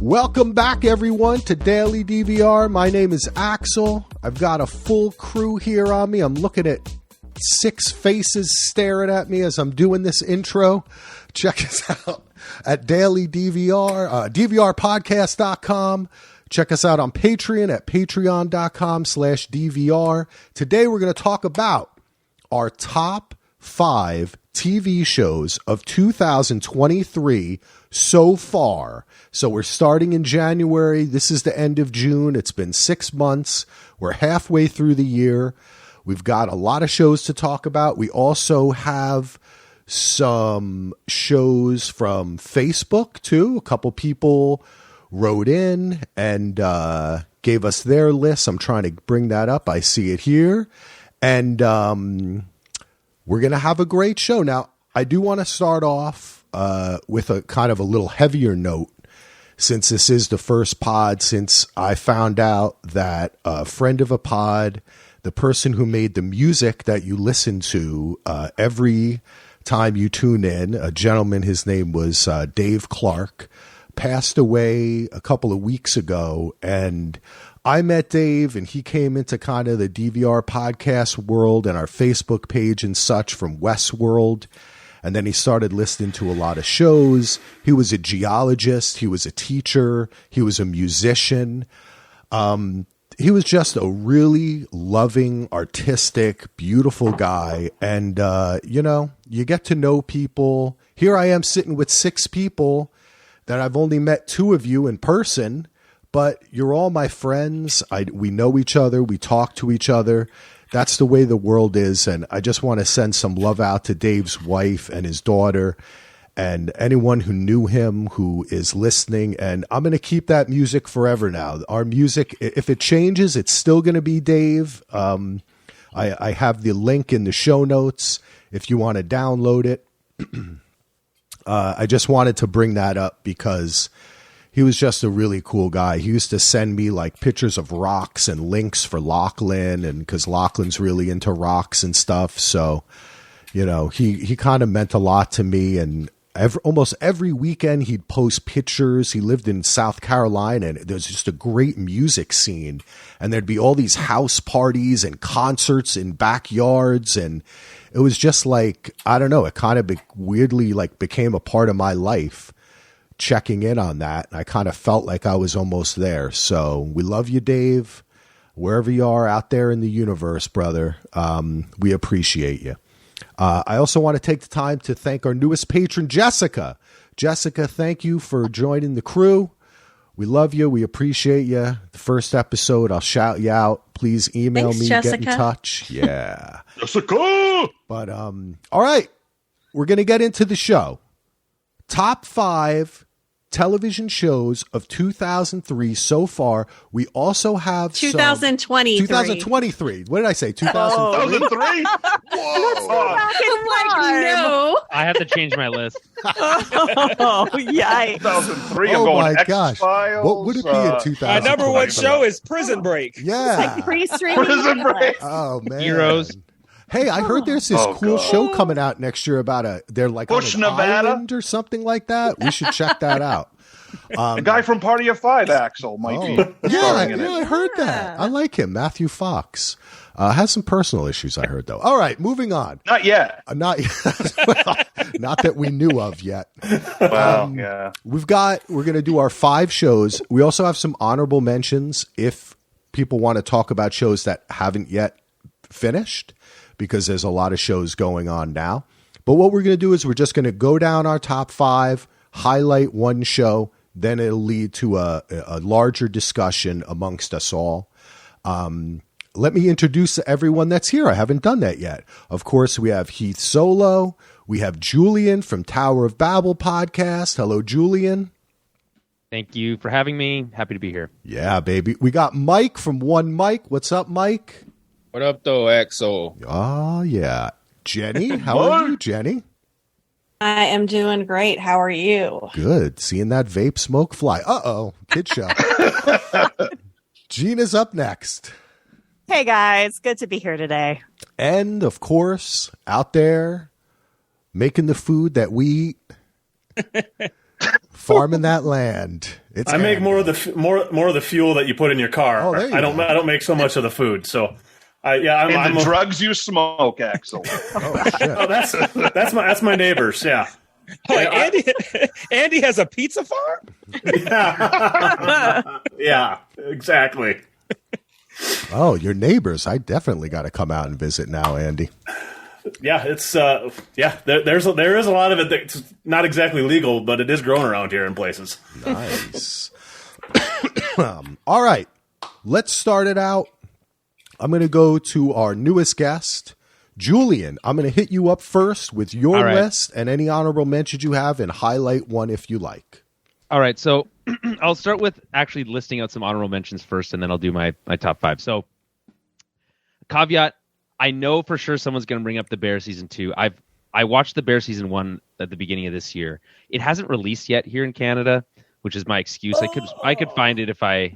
Welcome back, everyone, to Daily DVR. My name is Axel. I've got a full crew here on me. I'm looking at 6 faces staring at me as I'm doing this intro. Check us out at Daily DVR, DVRpodcast.com. Check us out on Patreon at patreon.com/DVR. Today, we're going to talk about our top 5 TV shows of 2023 so far. So we're starting in January. This is the end of June. It's been 6 months. We're halfway through the year. We've got a lot of shows to talk about. We also have some shows from Facebook, too. A couple people wrote in and gave us their lists. I'm trying to bring that up. I see it here. And we're going to have a great show. Now, I do want to start off with a kind of a little heavier note, since this is the first pod, since I found out that a friend of a pod, the person who made the music that you listen to every time you tune in, a gentleman, his name was Dave Clark, passed away a couple of weeks ago. And I met Dave, and he came into kind of the DVR podcast world and our Facebook page and such from Westworld. And then he started listening to a lot of shows. He was a geologist. He was a teacher. He was a musician. He was just a really loving, artistic, beautiful guy. And, you get to know people. Here I am sitting with 6 people that I've only met 2 of you in person, but you're all my friends. We know each other. We talk to each other. That's the way the world is, and I just want to send some love out to Dave's wife and his daughter and anyone who knew him who is listening, and I'm going to keep that music forever now. Our music, if it changes, it's still going to be Dave. I have the link in the show notes if you want to download it. I just wanted to bring that up because he was just a really cool guy. He used to send me like pictures of rocks and links for Lachlan, and because Lachlan's really into rocks and stuff. So, he kind of meant a lot to me. And almost every weekend he'd post pictures. He lived in South Carolina, and there's just a great music scene. And there'd be all these house parties and concerts in backyards. And it was just like, I don't know, it kind of weirdly like became a part of my life. Checking in on that. I kind of felt like I was almost there. So we love you, Dave. Wherever you are out there in the universe, brother, we appreciate you. I also want to take the time to thank our newest patron, Jessica. Jessica, thank you for joining the crew. We love you. We appreciate you. The first episode, I'll shout you out. Please email me, Jessica. Get in touch. Yeah. Jessica! But, all right. We're going to get into the show. Top 5 television shows of 2003 so far. We also have 2023. 2023. What did I say? 2003? 2003? Whoa. No. I have to change my list. Oh, yikes. 2003. I'm Oh going my gosh. X-Files. What would it be in 2000? My number one show is Prison Break. Yeah. Like pre-streaming. Prison Break. Oh man. Heroes. Hey, I heard there's this cool God. show coming out next year about they're like Bush, on an Nevada? island or something like that. We should check that out. The guy from Party of 5, Axel, might be starring in it. I heard that. I like him. Matthew Fox has some personal issues, I heard, though. All right, moving on. Not yet. Not well, not that we knew of yet. Well, yeah. We're going to do our 5 shows. We also have some honorable mentions if people want to talk about shows that haven't yet finished, because there's a lot of shows going on now. But what we're going to do is we're just going to go down our top 5, highlight one show, then it'll lead to a larger discussion amongst us all. Let me introduce everyone that's here. I haven't done that yet. Of course, we have Heath Solo. We have Julian from Tower of Babel podcast. Hello, Julian. Thank you for having me. Happy to be here. Yeah, baby. We got Mike from One Mike. What's up, Mike? What up, though, Axel? Oh, yeah. Jenny, how are you, Jenny? I am doing great. How are you? Good. Seeing that vape smoke fly. Uh-oh. Kid show. Gina's up next. Hey, guys. Good to be here today. And, of course, out there making the food that we eat. farming that land. I make more of the fuel that you put in your car. Oh, there you I go. don't make so much of the food. So, I'm the drugs you smoke, Axel. Oh, shit. Oh, that's my neighbors. Yeah. Andy has a pizza farm? Yeah, exactly. Oh, your neighbors. I definitely got to come out and visit now, Andy. Yeah, it's there is a lot of it that's not exactly legal, but it is growing around here in places. Nice. All right, let's start it out. I'm going to go to our newest guest, Julian. I'm going to hit you up first with your list and any honorable mentions you have, and highlight one if you like. All right, so I'll start with actually listing out some honorable mentions first, and then I'll do my top 5. So, caveat, I know for sure someone's going to bring up The Bear Season 2. I watched The Bear Season 1 at the beginning of this year. It hasn't released yet here in Canada, which is my excuse. I could find it if I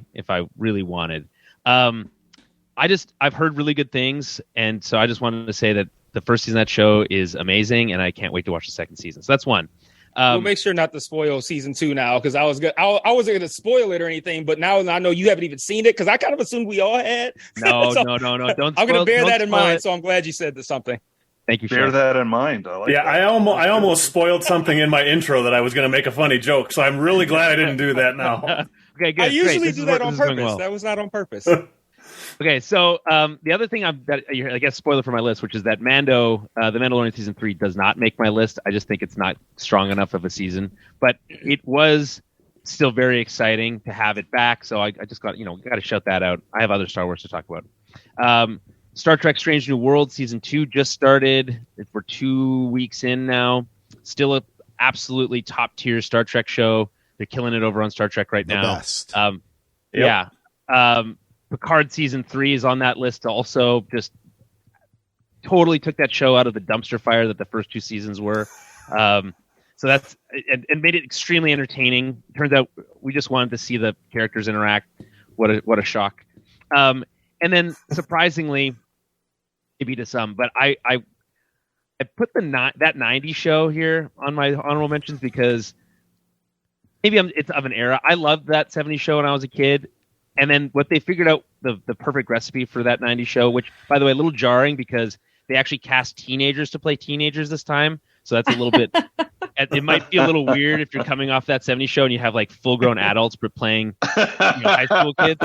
really wanted. I've heard really good things, and so I just wanted to say that the first season of that show is amazing, and I can't wait to watch the second season. So that's one. We'll make sure not to spoil season 2 now, because I wasn't going to spoil it or anything, but now I know you haven't even seen it, because I kind of assumed we all had. No, So, no. Don't. I'm going to bear that in mind, it. so I'm glad you said something. Thank you, Bear Sean. that in mind. I like that. I almost spoiled something in my intro that I was going to make a funny joke, so I'm really glad I didn't do that now. Okay, good. I usually great. do that on This is going purpose. well. That was not on purpose. Okay, so the other thing I guess spoiler for my list, which is that Mando, The Mandalorian Season 3 does not make my list. I just think it's not strong enough of a season. But it was still very exciting to have it back, so I just got to shout that out. I have other Star Wars to talk about. Star Trek Strange New World Season 2 just started. We're 2 weeks in now. Still a absolutely top-tier Star Trek show. They're killing it over on Star Trek right now. Best. Yeah. Picard Season 3 is on that list also. Just totally took that show out of the dumpster fire that the first 2 seasons were. So that's and made it extremely entertaining. Turns out we just wanted to see the characters interact. What a shock. And then surprisingly, maybe to some, but I put that 90s show here on my honorable mentions because maybe it's of an era. I loved that 70s show when I was a kid. And then what they figured out, the perfect recipe for that 90s show, which, by the way, a little jarring because they actually cast teenagers to play teenagers this time. So that's a little bit, it might be a little weird if you're coming off that 70s show and you have like full-grown adults but playing high school kids.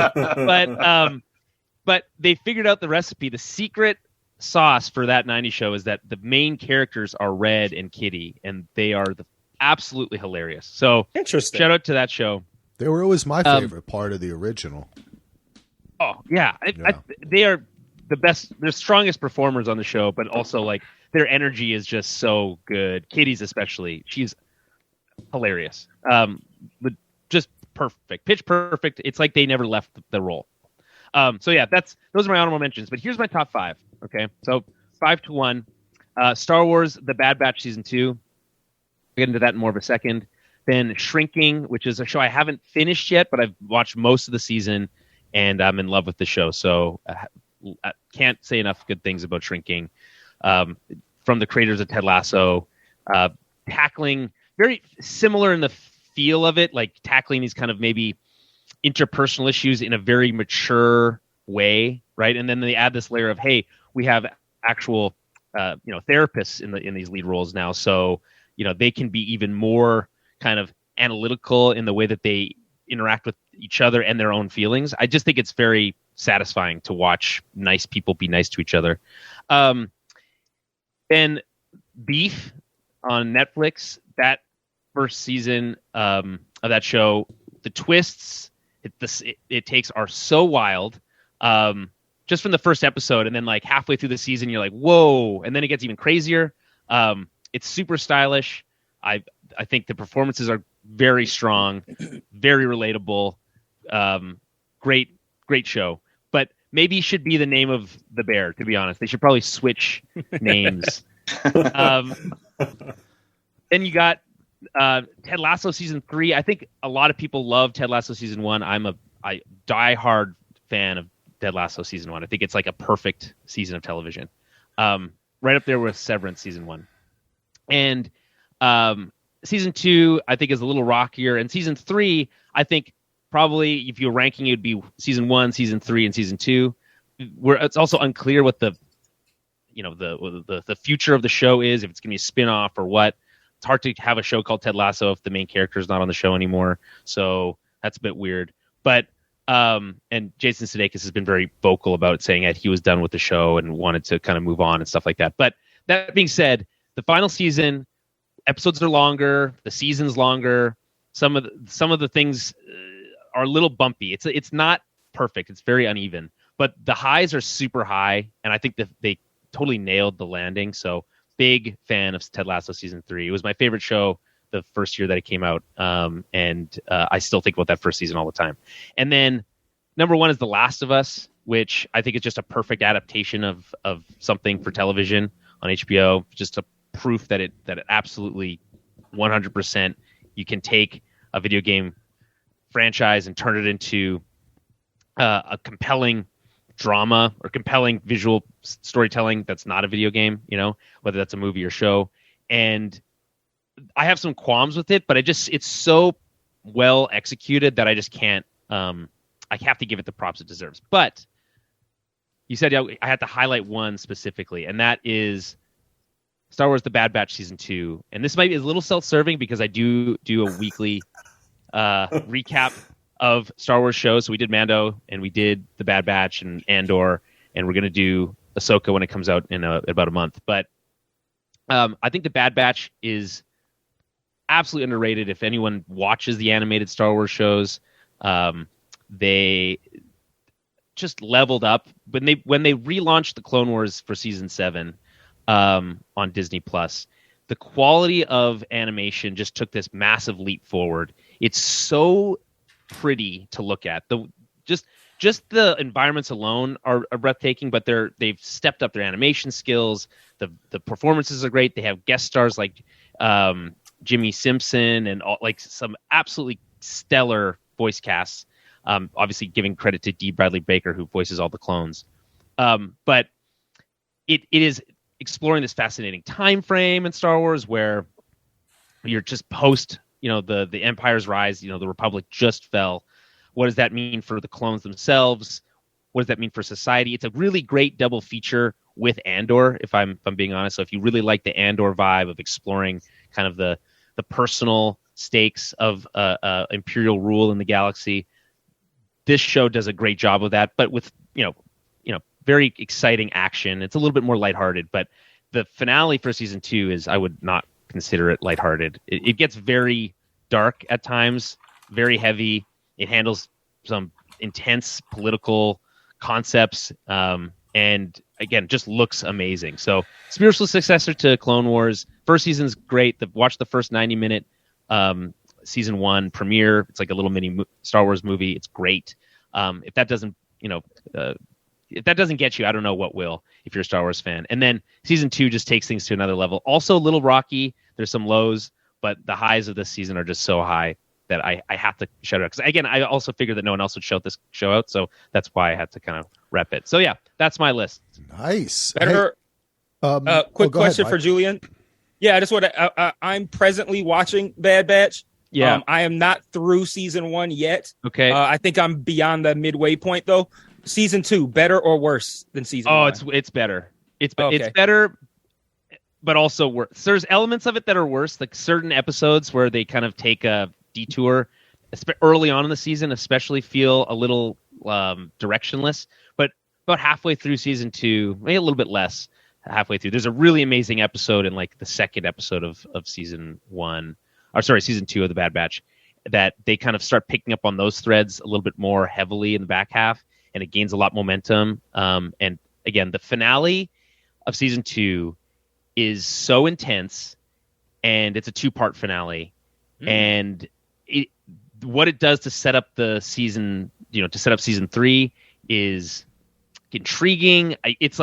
But they figured out the recipe. The secret sauce for that 90s show is that the main characters are Red and Kitty, and they are absolutely hilarious. So Interesting. Shout out to that show. They were always my favorite part of the original. Oh, yeah. They are the best, the strongest performers on the show, but also, like, their energy is just so good. Kitty's especially. She's hilarious. Just perfect. Pitch perfect. It's like they never left the role. So, yeah, those are my honorable mentions. But here's my top 5. Okay? So, 5-1. Star Wars The Bad Batch Season 2. I'll get into that in more of a second. Then Shrinking, which is a show I haven't finished yet, but I've watched most of the season, and I'm in love with the show. So I can't say enough good things about Shrinking. From the creators of Ted Lasso, tackling very similar in the feel of it, like tackling these kind of maybe interpersonal issues in a very mature way, right? And then they add this layer of, hey, we have actual therapists in these lead roles now, so they can be even more kind of analytical in the way that they interact with each other and their own feelings. I just think it's very satisfying to watch nice people be nice to each other. Then Beef on Netflix, that first season of that show, the twists it takes are so wild. Just from the first episode, and then like halfway through the season, you're like, whoa, and then it gets even crazier. It's super stylish. I think the performances are very strong, very relatable. Great show. But maybe should be the name of the bear, to be honest. They should probably switch names. Then you got Ted Lasso Season 3. I think a lot of people love Ted Lasso Season 1. I'm a diehard fan of Ted Lasso Season 1. I think it's like a perfect season of television. Right up there with Severance Season 1. And season 2, I think, is a little rockier, and season 3, I think probably if you're ranking, it would be season 1, season 3, and season 2. Where it's also unclear what the future of the show is, if it's going to be a spin-off or what. It's hard to have a show called Ted Lasso if the main character is not on the show anymore, so that's a bit weird. But and Jason Sudeikis has been very vocal about saying that he was done with the show and wanted to kind of move on and stuff like that. But that being said, the final season, episodes are longer, the season's longer. Some of the things are a little bumpy. It's not perfect. It's very uneven, but the highs are super high, and I think that they totally nailed the landing. So big fan of Ted Lasso season 3. It was my favorite show the first year that it came out, and I still think about that first season all the time. And then number 1 is The Last of Us, which I think is just a perfect adaptation of something for television on HBO. Just a proof that it absolutely 100% you can take a video game franchise and turn it into a compelling drama or compelling visual storytelling that's not a video game, whether that's a movie or show. And I have some qualms with it, but it's so well executed that I just can't, I have to give it the props it deserves. But you said I had to highlight one specifically, and that is Star Wars The Bad Batch Season 2. And this might be a little self-serving because I do a weekly recap of Star Wars shows. So we did Mando, and we did The Bad Batch and Andor, and we're going to do Ahsoka when it comes out in about a month. But I think The Bad Batch is absolutely underrated. If anyone watches the animated Star Wars shows, they just leveled up when they relaunched the Clone Wars for season 7 on Disney Plus. The quality of animation just took this massive leap forward. It's so pretty to look at. Just the environments alone are breathtaking, but they've stepped up their animation skills. The performances are great. They have guest stars like Jimmy Simpson and like some absolutely stellar voice casts. Obviously, giving credit to D. Bradley Baker, who voices all the clones. But it is exploring this fascinating time frame in Star Wars where you're just post, the Empire's rise. The Republic just fell. What does that mean for the clones themselves? What does that mean for society? It's a really great double feature with Andor, if I'm being honest. So if you really like the Andor vibe of exploring kind of the personal stakes of Imperial rule in the galaxy, this show does a great job of that, but with very exciting action. It's a little bit more lighthearted, but the finale for season 2 is, I would not consider it lighthearted. It gets very dark at times, very heavy. It handles some intense political concepts, and again, just looks amazing. So, spiritual successor to Clone Wars. First season's great. Watch the first 90-minute season 1 premiere. It's like a little mini Star Wars movie. It's great. If that doesn't, if that doesn't get you, I don't know what will, if you're a Star Wars fan. And then season 2 just takes things to another level. Also a little rocky. There's some lows, but the highs of this season are just so high that I have to shout it out. Because again, I also figured that no one else would shout this show out, so that's why I had to kind of rep it. So yeah, that's my list. Nice. Better. Quick question ahead, for Julian. Yeah, I just want to. I'm presently watching Bad Batch. Yeah, I am not through season 1 yet. Okay. I think I'm beyond the midway point though. Season 2, better or worse than season 1? It's better. It's better, but also worse. There's elements of it that are worse, like certain episodes where they kind of take a detour early on in the season, especially feel a little directionless. But about halfway through season 2, maybe a little bit less halfway through, there's a really amazing episode in like the second episode of season 2 of The Bad Batch that they kind of start picking up on those threads a little bit more heavily in the back half, and it gains a lot momentum. And again, the finale of season 2 is so intense, and it's a 2-part finale. And what it does to set up the season, to set up season 3 is intriguing. It's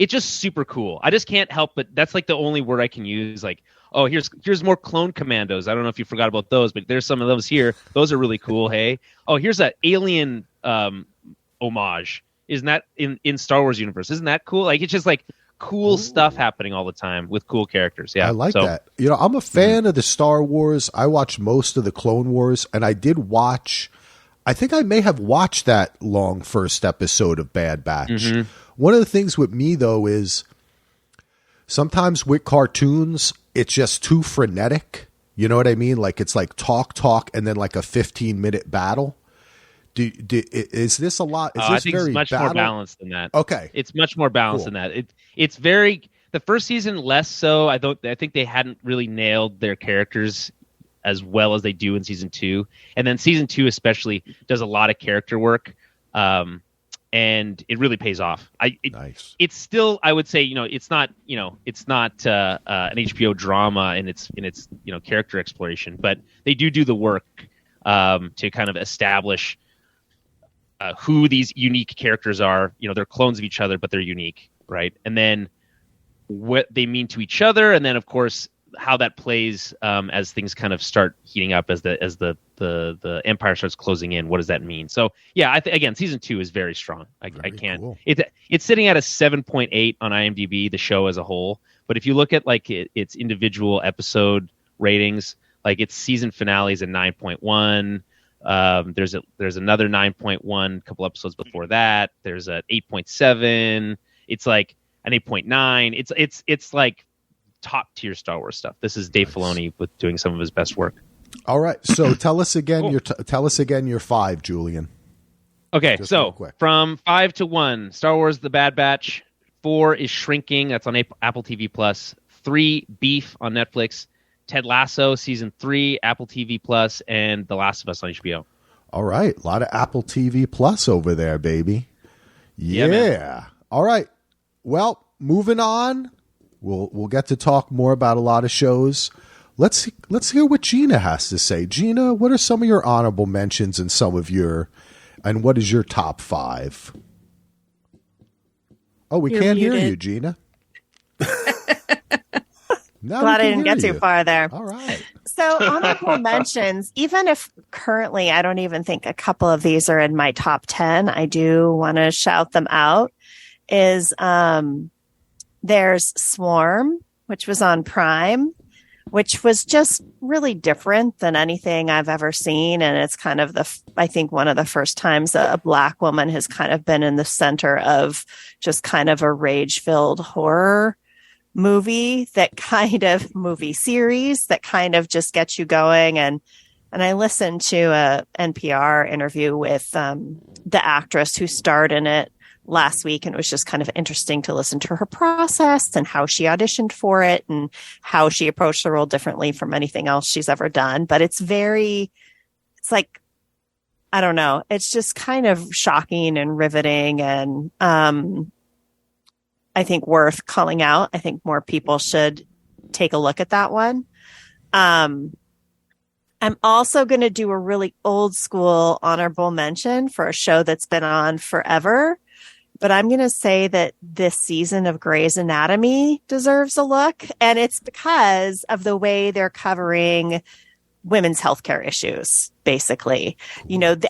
just super cool. I just can't help but that's like the only word I can use. Like, oh, here's more clone commandos. I don't know if you forgot about those, but there's some of those here. Those are really cool. Hey, oh, here's an alien homage. Isn't that in Star Wars universe? Isn't that cool? Like, it's just like cool stuff happening all the time with cool characters. Yeah, I like that. You know, I'm a fan of the Star Wars. I watched most of the Clone Wars, and I did watch. I think I may have watched that long first episode of Bad Batch. One of the things with me though is sometimes with cartoons, it's just too frenetic. You know what I mean? Like it's like talk, and then like a 15-minute battle. Is this a lot? Is this I think very it's much more balanced than that. Okay, it's much more balanced than that. It's very the first season less so. I think they hadn't really nailed their characters as well as they do in season 2, and then season 2 especially does a lot of character work, and it really pays off. Nice. It's still, I would say, it's not an HBO drama in its character exploration, but they do the work to kind of establish who these unique characters are. They're clones of each other, but they're unique, right? And then what they mean to each other, and then of course how that plays as things kind of start heating up, as the empire starts closing in. What does that mean? So yeah, again, season 2 is very strong. I can't. Cool. It's sitting at a 7.8 on IMDb, the show as a whole. But if you look at like its individual episode ratings, like its season finale is a 9.1. There's another 9.1 a couple episodes before that. There's a 8.7. It's like an 8.9. It's like top tier Star Wars stuff. This is Dave Filoni with doing some of his best work. All right, so tell us again your 5, Julian. Okay, Just so from 5 to 1, Star Wars: The Bad Batch. 4 is Shrinking. That's on Apple TV Plus. 3, Beef on Netflix. Ted Lasso season 3, Apple TV Plus, and The Last of Us on HBO. All right, a lot of Apple TV Plus over there, baby. Yeah. All right. Well, moving on. We'll get to talk more about a lot of shows. Let's hear what Gina has to say. Gina, what are some of your honorable mentions and what is your top 5? Oh, You're can't muted. Hear you, Gina. Glad I didn't get too far there. All right. So honorable mentions, even if currently I don't even think a couple of these are in my top 10, I do want to shout them out, is there's Swarm, which was on Prime, which was just really different than anything I've ever seen. And it's kind of I think one of the first times a Black woman has kind of been in the center of just kind of a rage-filled horror movie series that kind of just gets you going. And I listened to a NPR interview with the actress who starred in it last week, and it was just kind of interesting to listen to her process and how she auditioned for it and how she approached the role differently from anything else she's ever done. But it's like, I don't know, it's just kind of shocking and riveting, and I think worth calling out. I think more people should take a look at that one. I'm also going to do a really old school honorable mention for a show that's been on forever. But I'm going to say that this season of Grey's Anatomy deserves a look. And it's because of the way they're covering women's healthcare issues, basically.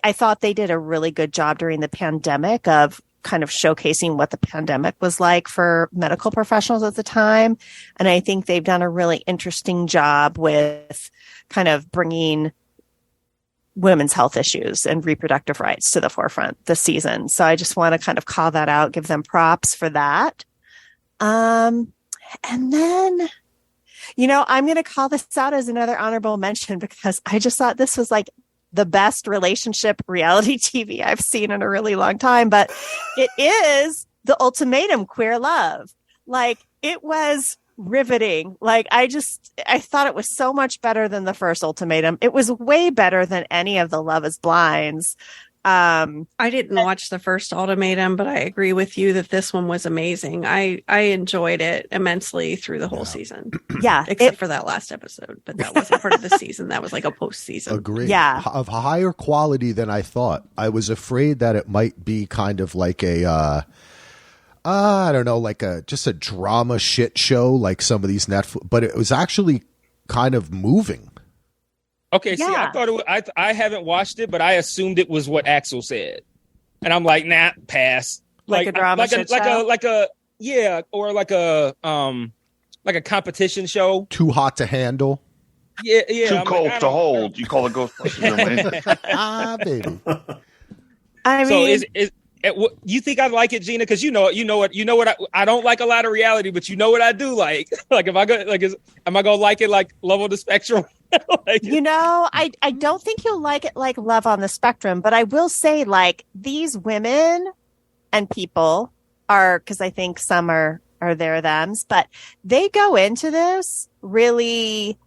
I thought they did a really good job during the pandemic of kind of showcasing what the pandemic was like for medical professionals at the time. And I think they've done a really interesting job with kind of bringing women's health issues and reproductive rights to the forefront this season. So I just want to kind of call that out, give them props for that. And then, I'm going to call this out as another honorable mention because I just thought this was like the best relationship reality TV I've seen in a really long time, but it is The Ultimatum, Queer Love. Like, it was riveting. Like, I thought it was so much better than the first Ultimatum. It was way better than any of the Love is Blinds. I didn't watch the first Ultimatum, but I agree with you that this one was amazing. I enjoyed it immensely through the whole season. Yeah. Except for that last episode, but that wasn't part of the season. That was like a post-season. Agree. Yeah. Of higher quality than I thought. I was afraid that it might be kind of like a, I don't know, like just a drama shit show, like some of these Netflix, but it was actually kind of moving. Okay, see, I thought I haven't watched it, but I assumed it was what Axel said, and I'm like, nah, pass. Like a drama shit show? Yeah, or like a competition show. Too hot to handle. Yeah. Too I'm cold like, to hold. You call it Ghostbusters. Baby. I mean, So you think I like it, Gina? Because you know what I don't like a lot of reality, but you know what I do like. Like if I go am I gonna like it like Love on the Spectrum? I don't think you'll like it like Love on the Spectrum, but I will say like these women and people are, because I think some are their thems, but they go into this really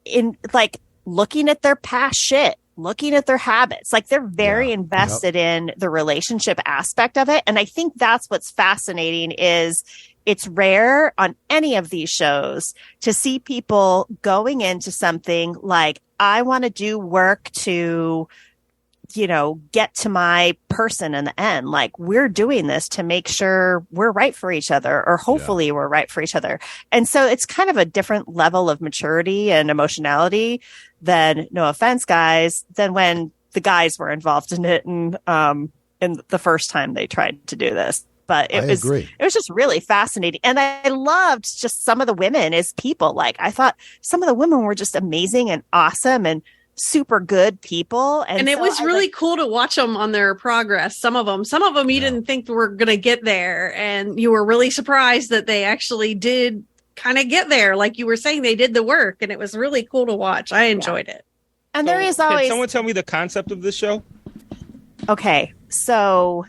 in like looking at their past shit, looking at their habits. Like they're very invested in the relationship aspect of it. And I think that's what's fascinating is it's rare on any of these shows to see people going into something like, I want to do work to, get to my person in the end. Like we're doing this to make sure we're right for each other, or hopefully we're right for each other. And so it's kind of a different level of maturity and emotionality than, no offense, guys, than when the guys were involved in it and in the first time they tried to do this. But it was just really fascinating. And I loved just some of the women as people. Like I thought some of the women were just amazing and awesome and super good people. And it was really cool to watch them on their progress. Some of them you didn't think were going to get there. And you were really surprised that they actually did kind of get there. Like you were saying, they did the work, and it was really cool to watch. I enjoyed it. And there is always... Can someone tell me the concept of this show? Okay. So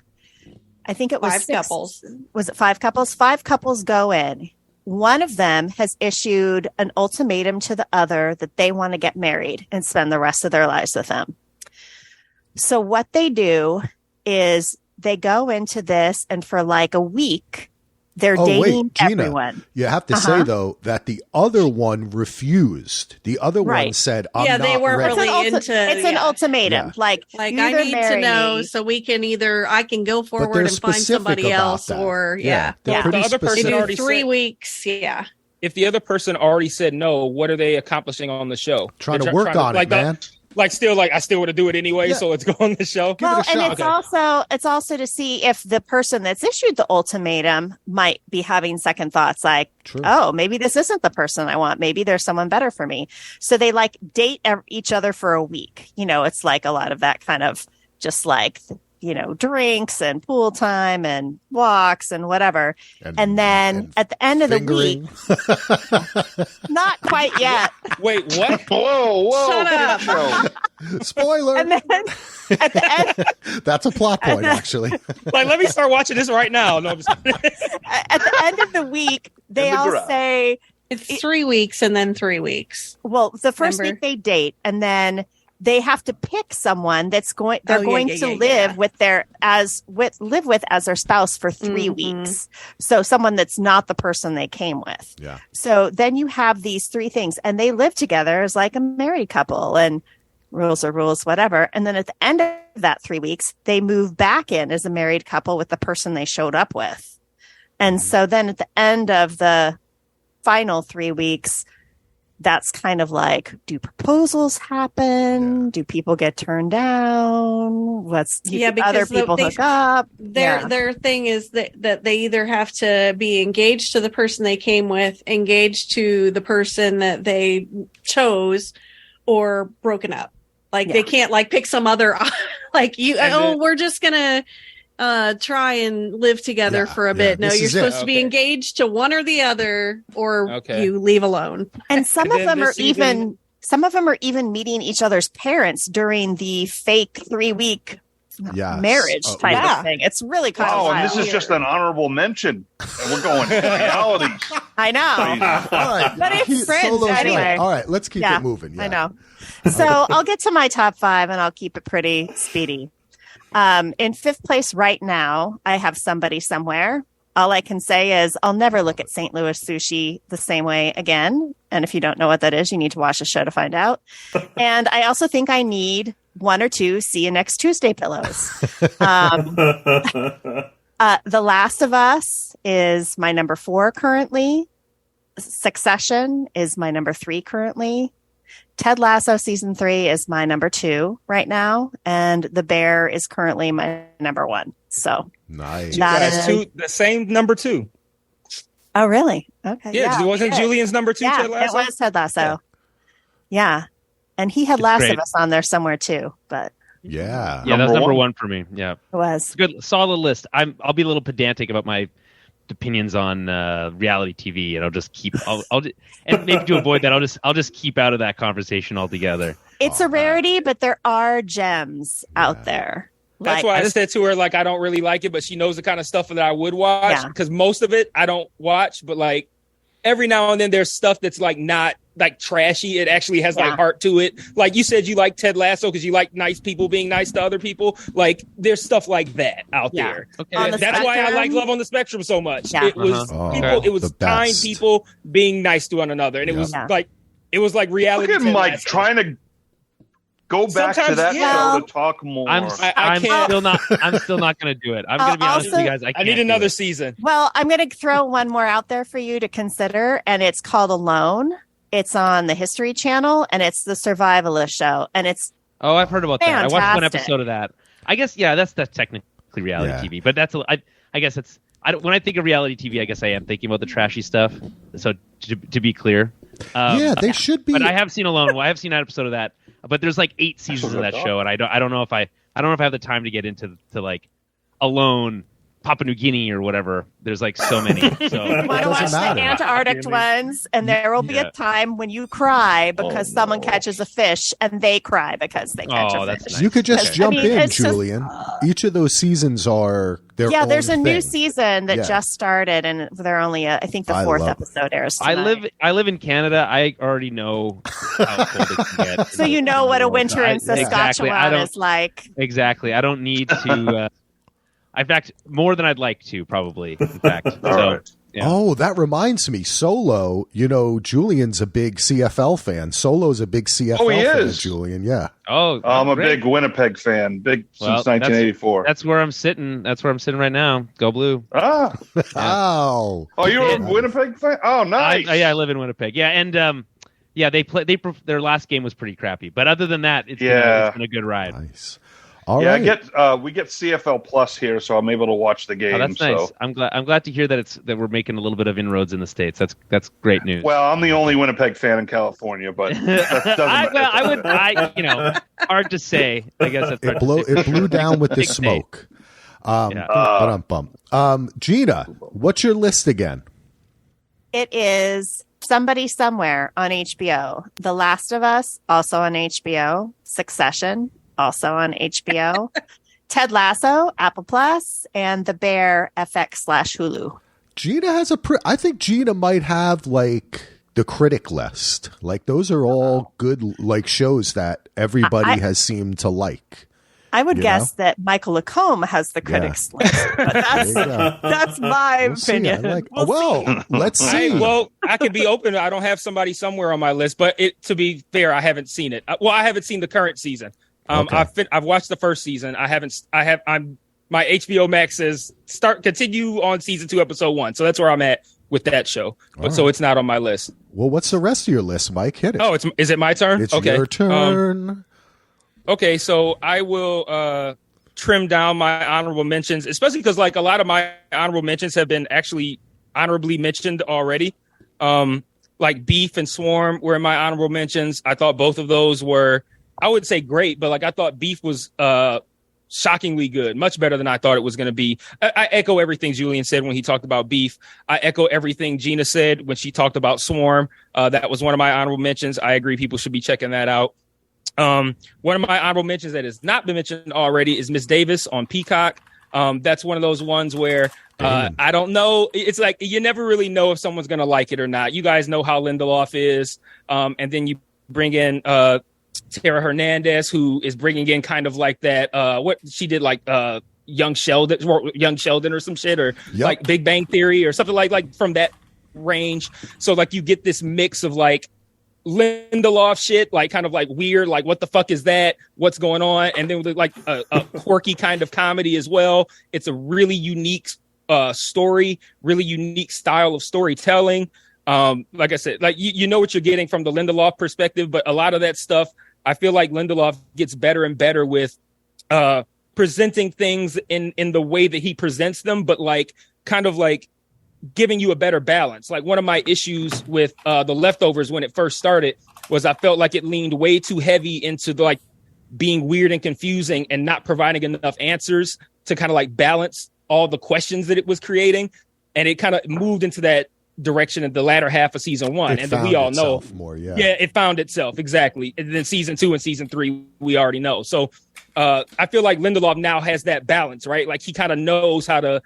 I think it was 5 couples. Was it 5 couples? 5 couples go in. One of them has issued an ultimatum to the other that they want to get married and spend the rest of their lives with them. So what they do is they go into this, and for like a week, they're dating everyone. You have to say, though, that the other one refused. The other one said, I'm not they weren't ready. really into It's an ultimatum. Yeah. Like I need to know so we can I can go forward and find somebody else, that. or They're pretty the other person specific. already 3 said, weeks. Yeah. If the other person already said no, what are they accomplishing on the show? Trying to work on it, man. I still want to do it anyway, so let's go on the show. Well, and it's also to see if the person that's issued the ultimatum might be having second thoughts, like, oh, maybe this isn't the person I want. Maybe there's someone better for me. So they like date each other for a week. It's like a lot of that kind of just like, drinks and pool time and walks and whatever. And then at the end of the week, not quite yet. Wait, what? Whoa. Shut up. Spoiler. And then at the end, that's a plot point, actually. Like, let me start watching this right now. No, I'm just at the end of the week, they all say it's 3 weeks and then 3 weeks. Well, the first week they date, and then they have to pick someone that's going to live with as their spouse for 3 weeks. So someone that's not the person they came with. Yeah. So then you have these 3 things, and they live together as like a married couple, and rules are rules, whatever. And then at the end of that 3 weeks, they move back in as a married couple with the person they showed up with. And so then at the end of the final 3 weeks, that's kind of like, do proposals happen? Do people get turned down? Because other people hook up. Their thing is that they either have to be engaged to the person they came with, engaged to the person that they chose, or broken up. Like they can't like pick some other we're just gonna try and live together for a bit. No, you're supposed to be engaged to one or the other, or you leave alone. And some of them are even meeting each other's parents during the fake 3-week marriage type of thing. It's really kind of wild. And this is just an honorable mention. And we're going realities. I know. All right. But it's friends anyway. All right, let's keep it moving. Yeah. I know. So I'll get to my top 5, and I'll keep it pretty speedy. In 5th place right now, I have Somebody Somewhere. All I can say is I'll never look at St. Louis sushi the same way again. And if you don't know what that is, you need to watch the show to find out. And I also think I need 1 or 2 See You Next Tuesday pillows. The Last of Us is my number 4 currently. Succession is my number 3 currently. Ted Lasso season 3 is my number 2 right now, and The Bear is currently my number 1. So Nice. That That's is- two, the same number 2. oh, really? Okay. Yeah, wasn't we did. Julian's number 2 Yeah, Ted Lasso? it was Ted Lasso. Yeah. And he had It's Last great. of Us on there somewhere too, but Yeah. Yeah, that's Number number one. 1 for me. Yeah, it was. good, solid list. I'll be a little pedantic about my opinions on reality TV, and I'll just keep. And maybe to avoid that, I'll just keep out of that conversation altogether. It's a rarity, but there are gems out there. That's Like, why I said to her, like, I don't really like it, but she knows the kind of stuff that I would watch. Yeah. Because most of it I don't watch, but like every now and then there's stuff that's like not like trashy. It actually has Yeah. like heart to it. Like you said, you like Ted Lasso because you like nice people being nice to other people. Like there's stuff like that out Yeah. there. Okay, On the That's why I spectrum- like Love on the Spectrum so much. Yeah. It was Uh-huh. people. Oh, It was the kind best. people being nice to one another, and it Yeah. was Yeah. like it was like Look reality. at Ted Mike Lasso. trying to go back to Sometimes, that yeah. show to talk more. I'm I can't- still not going to do it. I'm going to be honest with you guys. I can't need do another it. season. well, I'm going to throw one more out there for you to consider, and it's called Alone. It's on the History Channel, and it's the survivalist show, and it's Oh, I've heard about that. I watched one Fantastic. episode of that. I guess that's technically reality Yeah. TV, but I guess it's. When I think of reality TV, I guess I am thinking about the trashy stuff. So to be clear, Yeah, they should be. But I have seen Alone. I have seen an episode of that. But there's like 8 seasons of that show, and I don't know if I have the time to get into like Alone, Papua New Guinea or whatever. There's like so many. So want to doesn't watch the matter. Antarctic ones, and there will be Yeah. a time when you cry because someone catches a fish, and they cry because they catch Oh, a that's fish. nice. You could just Because, jump I mean, in, it's just- Julian. Each of those seasons are their Yeah, own there's a new thing. season that Yeah. just started, and they're only, I think, the I 4th love it. episode airs. I tonight. live in Canada. I already know how cold it can get. So you know what a winter in Exactly. Saskatchewan I don't- is like. Exactly. I don't need to. In fact, more than I'd like to, probably. In fact, so right. yeah. Oh, that reminds me. Solo, Julian's a big CFL fan. Solo's a big CFL Oh, he fan, is. Julian. Yeah. Oh, I'm a great. big Winnipeg fan, Well, since 1984. That's where I'm sitting. That's where I'm sitting right now. Go Blue. Ah, Oh. oh, you're Yeah. a Winnipeg fan? Oh, nice. I live in Winnipeg. Yeah, and their last game was pretty crappy, but other than that, it's been a good ride. Nice. All Yeah, right. we get CFL Plus here, so I'm able to watch the game. Oh, that's nice. So. I'm glad to hear that we're making a little bit of inroads in the States. That's great news. Well, I'm the only Winnipeg fan in California, but that doesn't hard to say. I guess that's hard to say. It blew down with the Big state. smoke. Yeah. Gina, what's your list again? It is Somebody Somewhere on HBO. The Last of Us, also on HBO. Succession, also on HBO. Ted Lasso, Apple Plus, and The Bear, FX/Hulu. Gina has I think Gina might have like the critic list. Like those are all good like shows that everybody has seemed to like. I would You guess that Michael Lacombe has the critics list. But There you go. that's my We'll see. I opinion. like- We'll see. let's see. I could be open. I don't have Somebody Somewhere on my list, but to be fair, I haven't seen it. I haven't seen the current season. Okay. I've watched the first season. My HBO Max says continue on season 2, episode 1. So that's where I'm at with that show. But so it's not on my list. Well, what's the rest of your list, Mike? Hit it. Oh, is it my turn? It's okay. your turn. Okay, so I will trim down my honorable mentions, especially because like a lot of my honorable mentions have been actually honorably mentioned already. Like Beef and Swarm were in my honorable mentions. I thought both of those were, I would say great, but like I thought Beef was shockingly good, much better than I thought it was going to be. I echo everything Julian said when he talked about Beef. I echo everything Gina said when she talked about Swarm. That was one of my honorable mentions. I agree people should be checking that out. One of my honorable mentions that has not been mentioned already is Miss Davis on Peacock. That's one of those ones where I don't know. It's like you never really know if someone's going to like it or not. You guys know how Lindelof is. And then you bring in Tara Hernandez, who is bringing in kind of like that. What she did, like Young Sheldon or some shit, or like Big Bang Theory or something like from that range. So like you get this mix of like Lindelof shit, like kind of like weird, like what the fuck is that? What's going on? And then with like a quirky kind of comedy as well. It's a really unique story, really unique style of storytelling. Like I said, like you know what you're getting from the Lindelof perspective, but a lot of that stuff, I feel like Lindelof gets better and better with presenting things in the way that he presents them, but like kind of like giving you a better balance. Like one of my issues with The Leftovers when it first started was I felt like it leaned way too heavy into the, like being weird and confusing and not providing enough answers to kind of like balance all the questions that it was creating. And it kind of moved into that direction in the latter half of season 1. And then we all know more, yeah, it found itself. Exactly. And then season 2 and season 3, we already know. So I feel like Lindelof now has that balance, right? Like he kind of knows how to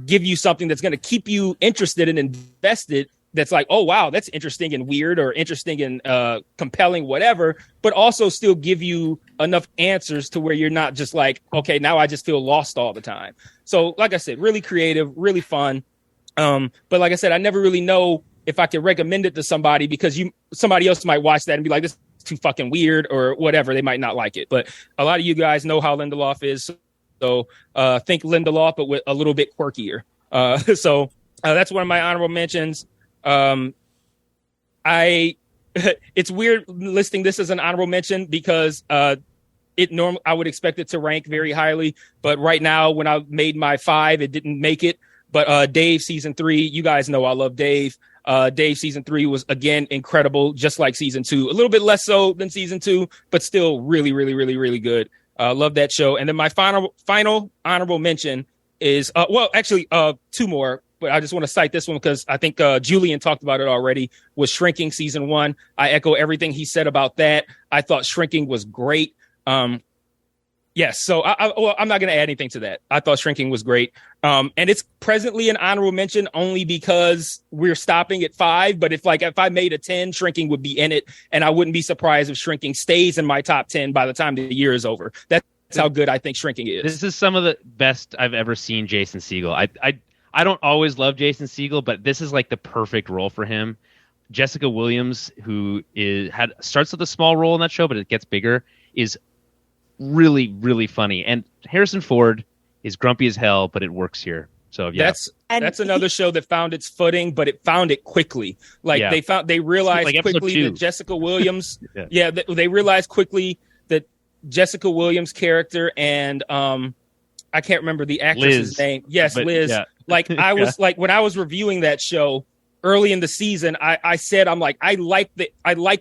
give you something that's going to keep you interested and invested. That's like, oh, wow, that's interesting and weird or interesting and compelling, whatever, but also still give you enough answers to where you're not just like, okay, now I just feel lost all the time. So like I said, really creative, really fun. But like I said, I never really know if I can recommend it to somebody because somebody else might watch that and be like, this is too fucking weird or whatever. They might not like it. But a lot of you guys know how Lindelof is. So think Lindelof, but with a little bit quirkier. So that's one of my honorable mentions. It's weird listing this as an honorable mention because I would expect it to rank very highly, but right now when I made my 5, it didn't make it. But Dave season 3, you guys know I love Dave. Dave season 3 was again incredible, just like season 2. A little bit less so than season 2, but still really, really, really, really good. Love that show. And then my final honorable mention is 2 more. But I just want to cite this one because I think Julian talked about it already, was Shrinking season 1. I echo everything he said about that. I thought Shrinking was great. Yes, so I'm not going to add anything to that. I thought Shrinking was great. And it's presently an honorable mention only because we're stopping at 5. But if I made a 10, Shrinking would be in it. And I wouldn't be surprised if Shrinking stays in my top 10 by the time the year is over. That's how good I think Shrinking is. This is some of the best I've ever seen Jason Segel. I don't always love Jason Segel, but this is like the perfect role for him. Jessica Williams, who starts with a small role in that show, but it gets bigger, is really, really funny. And Harrison Ford is grumpy as hell, but it works here. So yeah, that's another show that found its footing, but it found it quickly. They realized like quickly that Jessica Williams, they realized quickly that Jessica Williams' character and I can't remember the actress's name. Yes, Liz. Yeah. Like I was like when I was reviewing that show early in the season, I said I'm like I like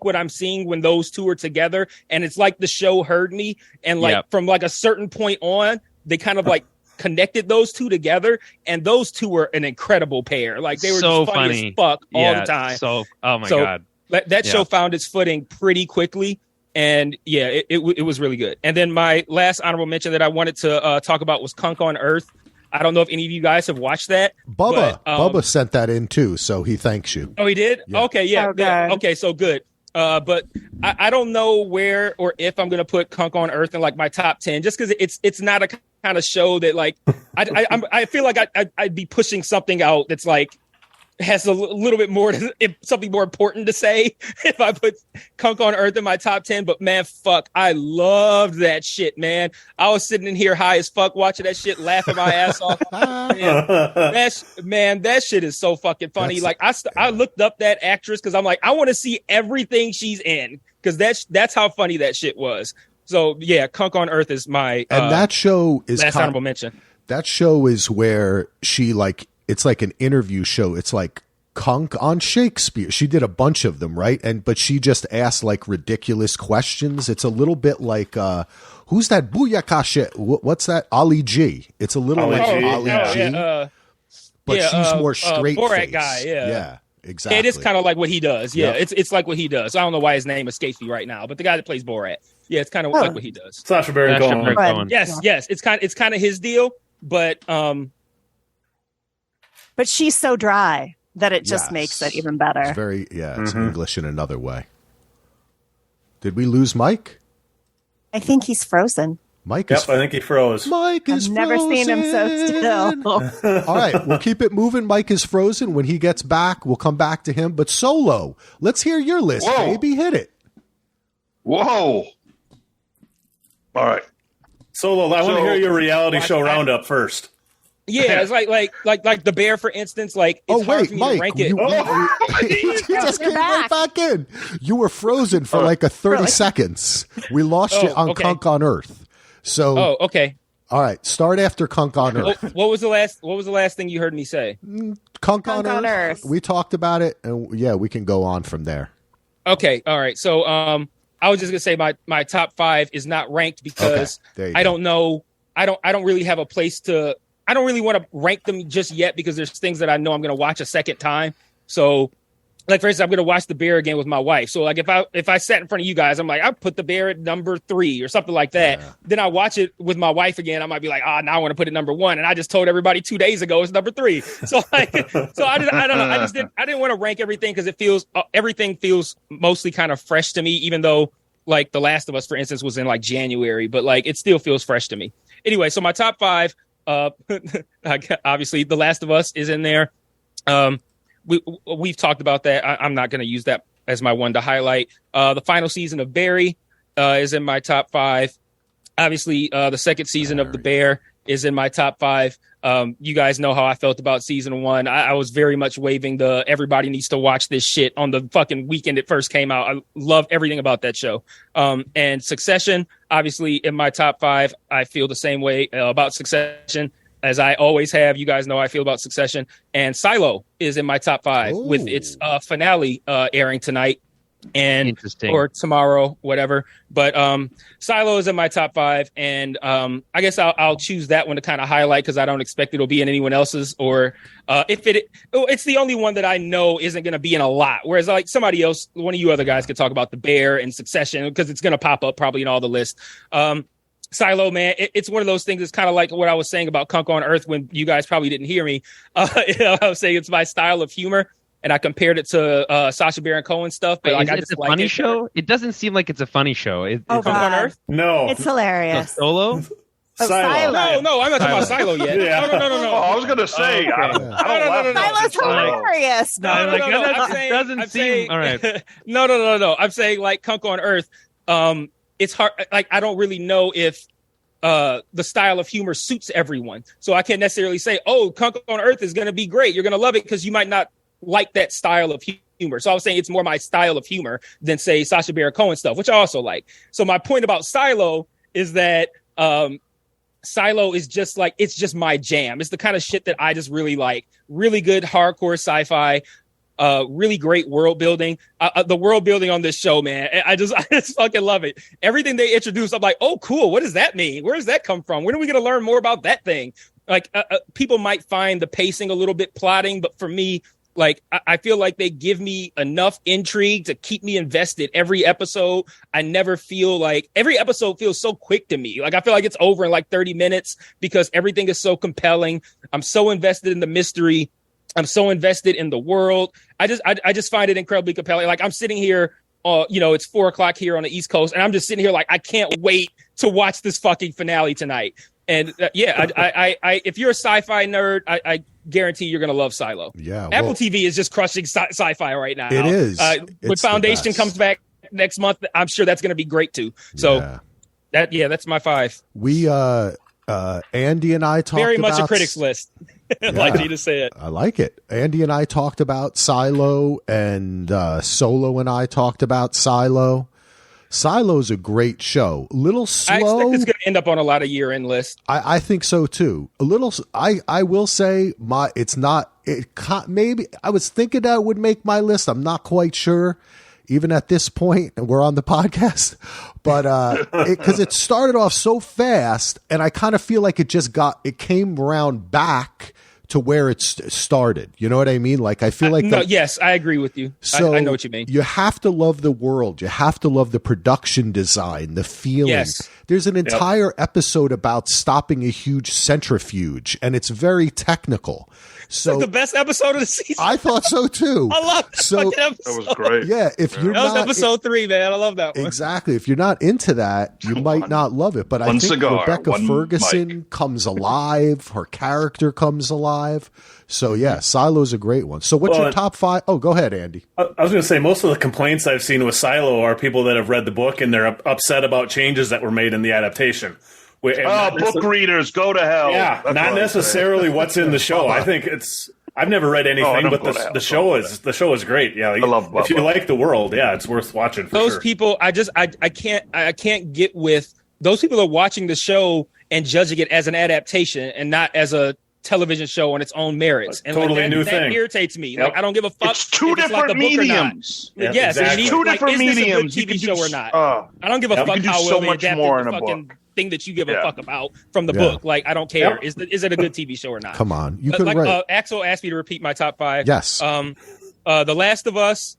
what I'm seeing when those two are together, and it's like the show heard me, and from like a certain point on, they kind of like connected those two together, and those two were an incredible pair. Like they were so just funny as fuck all the time. So god, that show found its footing pretty quickly. And yeah, it was really good. And then my last honorable mention that I wanted to talk about was Kunk on Earth. I don't know if any of you guys have watched that. Bubba sent that in too, so he thanks you. Oh, he did? Yeah. Okay, yeah. Okay, so good. But I don't know where or if I'm going to put Kunk on Earth in like my top 10, just because it's not a kind of show that like I feel like I'd be pushing something out that's like has a little bit more, something more important to say if I put Kunk on Earth in my top 10. But man, fuck, I loved that shit, man. I was sitting in here high as fuck watching that shit, laughing my ass off. That shit is so fucking funny. I looked up that actress because I'm like, I want to see everything she's in because that's how funny that shit was. So yeah, Kunk on Earth is my that show is last honorable mention. That show is where she it's like an interview show. It's like Kunk on Shakespeare. She did a bunch of them, right? But she just asked like ridiculous questions. It's a little bit like who's that Booyaka shit? What's that? Ali G. It's a little like Ali G. But she's more straight Borat face. Guy, yeah. Exactly. It is kind of like what he does. Yeah, Yep. it's like what he does. I don't know why his name escapes me right now, but the guy that plays Borat. Yeah, it's kind of like what he does. Sacha Baron Cohen. Yes. It's kind of his deal, but she's so dry that it just makes it even better. It's very it's English in another way. Did we lose Mike? I think he's frozen. Mike I think he froze. Mike is I've never frozen. seen him so still. All right, we'll keep it moving. Mike is frozen. When he gets back, we'll come back to him. But Solo, let's hear your list, baby. Hit it. Whoa. All right. Solo, I want to hear your reality show roundup first. Yeah, it's like the Bear, for instance. Like, it's hard for me Mike, to rank it. you just came right back in. You were frozen for like a 30 seconds. We lost you on Kunk on Earth. So, okay. All right, start after Kunk on Earth. What was the last thing you heard me say? Kunk on Earth. We talked about it, and yeah, we can go on from there. Okay, all right. So, I was just gonna say my top 5 is not ranked because I don't know. I don't really have a place to. I don't really want to rank them just yet because there's things that I know I'm gonna watch a second time. So, like for instance, I'm gonna watch The Bear again with my wife. So, like if I sat in front of you guys, I'm like, I put The Bear at number 3 or something like that. Yeah. Then I watch it with my wife again. I might be like, now I want to put it number 1, and I just told everybody 2 days ago it's number 3. So like, I don't know. I didn't want to rank everything because it feels everything feels mostly kind of fresh to me, even though like The Last of Us, for instance, was in like January, but like it still feels fresh to me. Anyway, so my top 5, obviously The Last of Us is in there. We've talked about that. I'm not going to use that as my one to highlight. The final season of Barry is in my top 5. Obviously, the second season of The Bear is in my top 5. You guys know how I felt about season 1. I was very much waving the everybody needs to watch this shit on the fucking weekend it first came out. I love everything about that show. And Succession, obviously in my top 5. I feel the same way about Succession as I always have. You guys know how I feel about Succession. And Silo is in my top 5 with its finale airing tonight or tomorrow, whatever. But Silo is in my top 5, and I guess I'll choose that one to kind of highlight because I don't expect it'll be in anyone else's, or it's the only one that I know isn't going to be in a lot. Whereas like somebody else, one of you other guys could talk about The Bear and Succession because it's going to pop up probably in all the lists. Silo, man, it's one of those things. It's kind of like what I was saying about Kunk on Earth when you guys probably didn't hear me. I was saying it's my style of humor, and I compared it to Sacha Baron Cohen stuff. But like, it's a funny show. It doesn't seem like it's a funny show. Kunk on Earth? No, it's hilarious. Solo. Silo. No, I'm not talking about Silo yet. Yeah. No. I was gonna say, No. Silo's hilarious. It doesn't seem all right. No. I'm saying like Kunk on Earth. It's hard. Like I don't really know if the style of humor suits everyone, so I can't necessarily say, Kunk on Earth is going to be great. You're going to love it because you might not like that style of humor. So I was saying it's more my style of humor than say Sacha Baron Cohen stuff, which I also like. So my point about Silo is that Silo is just like, it's just my jam. It's the kind of shit that I just really like. Really good hardcore sci-fi. Really great world building. The world building on this show, man, I just fucking love it. Everything they introduce, I'm like, oh, cool. What does that mean? Where does that come from? When are we going to learn more about that thing? Like, people might find the pacing a little bit plotting, but for me, like, I feel like they give me enough intrigue to keep me invested every episode. I never feel like every episode feels so quick to me. Like, I feel like it's over in like 30 minutes because everything is so compelling. I'm so invested in the mystery. I'm so invested in the world. I just find it incredibly compelling. Like I'm sitting here, it's 4:00 here on the East Coast, and I'm just sitting here like I can't wait to watch this fucking finale tonight. And if you're a sci-fi nerd, I guarantee you're gonna love Silo. Yeah, Apple TV is just crushing sci-fi right now. It is. When Foundation comes back next month, I'm sure that's gonna be great too. So that's my 5. We Andy and I talked very much about a critics list. Like you to say it. I like it. Andy and I talked about Silo, and Solo and I talked about Silo. Silo's a great show. A little slow. I expect it's going to end up on a lot of year-end lists. I think so too. A little. I will say it's not. Maybe I was thinking that would make my list. I'm not quite sure. Even at this point, we're on the podcast, but because it started off so fast, and I kind of feel like it came around back to where it started. You know what I mean? Like I feel like yes, I agree with you. So I know what you mean. You have to love the world. You have to love the production design, the feeling. Yes. There's an entire episode about stopping a huge centrifuge, and it's very technical. So it's like the best episode of the season. I thought so too. I love that episode. That was great. Yeah, that was episode 3, man. I love that one. Exactly. If you're not into that, you might not love it. But I think Rebecca Ferguson comes alive. Her character comes alive. So yeah, Silo's a great one. So what's your top 5? Oh, go ahead, Andy. I was going to say most of the complaints I've seen with Silo are people that have read the book and they're upset about changes that were made in the adaptation. Book readers, go to hell. Yeah, that's not necessarily what's in the show. I think I've never read anything, but the show is great. Yeah, like, you like the world, it's worth watching. For those sure. people, I can't get with those people are watching the show and judging it as an adaptation and not as a television show on its own merits. And totally like, new that thing. Irritates me. Yep. Like, I don't give a fuck. It's two if it's like different a book or not. mediums. Yep, Yes, exactly. it Two needs, different is this mediums. a You good TV can show do, or not? I I don't give a you fuck can do how so well they much adapted more the in a fucking book. thing that you give a Yeah. fuck about from the Yeah. book. Like, I don't care. Yep. Is it a good TV show or not? Come on, you But could like write. Axel asked me to repeat my top 5. Yes. The Last of Us.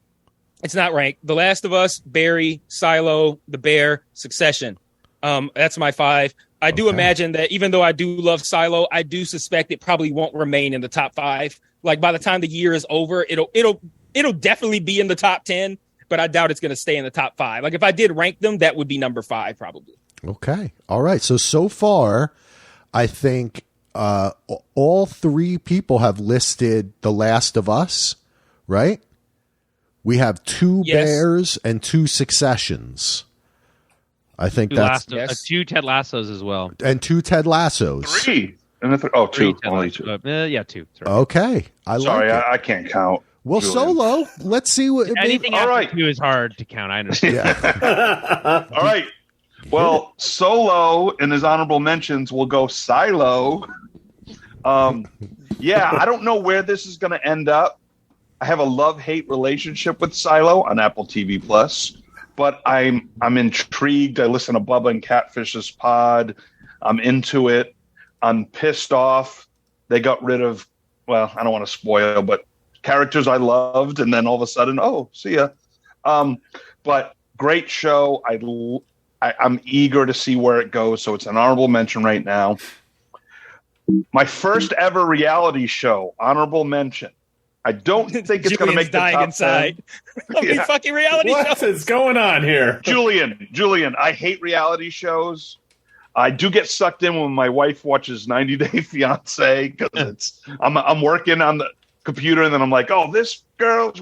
It's not ranked. The Last of Us, Barry, Silo, The Bear, Succession. That's my 5. I do imagine that even though I do love Silo, I do suspect it probably won't remain in the top 5. Like by the time the year is over, it'll definitely be in the top 10, but I doubt it's going to stay in the top 5. Like if I did rank them, that would be number 5 probably. Okay. All right. So far, I think all 3 people have listed The Last of Us, right? We have 2 Yes. Bears and 2 Successions. I think that's Yes. 2 Ted Lassos as well. and 2 Ted Lassos. 3. And the 3 2. Ted Only Lasso. 2. Yeah, 2. Sorry. Okay. I Sorry, like it. I can't count. Well, Julian. Solo. Let's see what. Anything All after right. 2 is hard to count. I understand. Yeah. All right. Well, Solo in his honorable mentions will go Silo. Yeah, I don't know where this is going to end up. I have a love-hate relationship with Silo on Apple TV Plus, but I'm intrigued. I listen to Bubba and Catfish's pod. I'm into it. I'm pissed off. They got rid of, well, I don't want to spoil, but characters I loved, and then all of a sudden, oh, see ya. But great show. I'm eager to see where it goes, so it's an honorable mention right now. My first ever reality show, honorable mention. I don't think it's going to make the dying top inside. 10. These fucking reality What shows. is going on here? Julian, I hate reality shows. I do get sucked in when my wife watches 90 Day Fiance because I'm working on the computer and then I'm like, oh, this girl's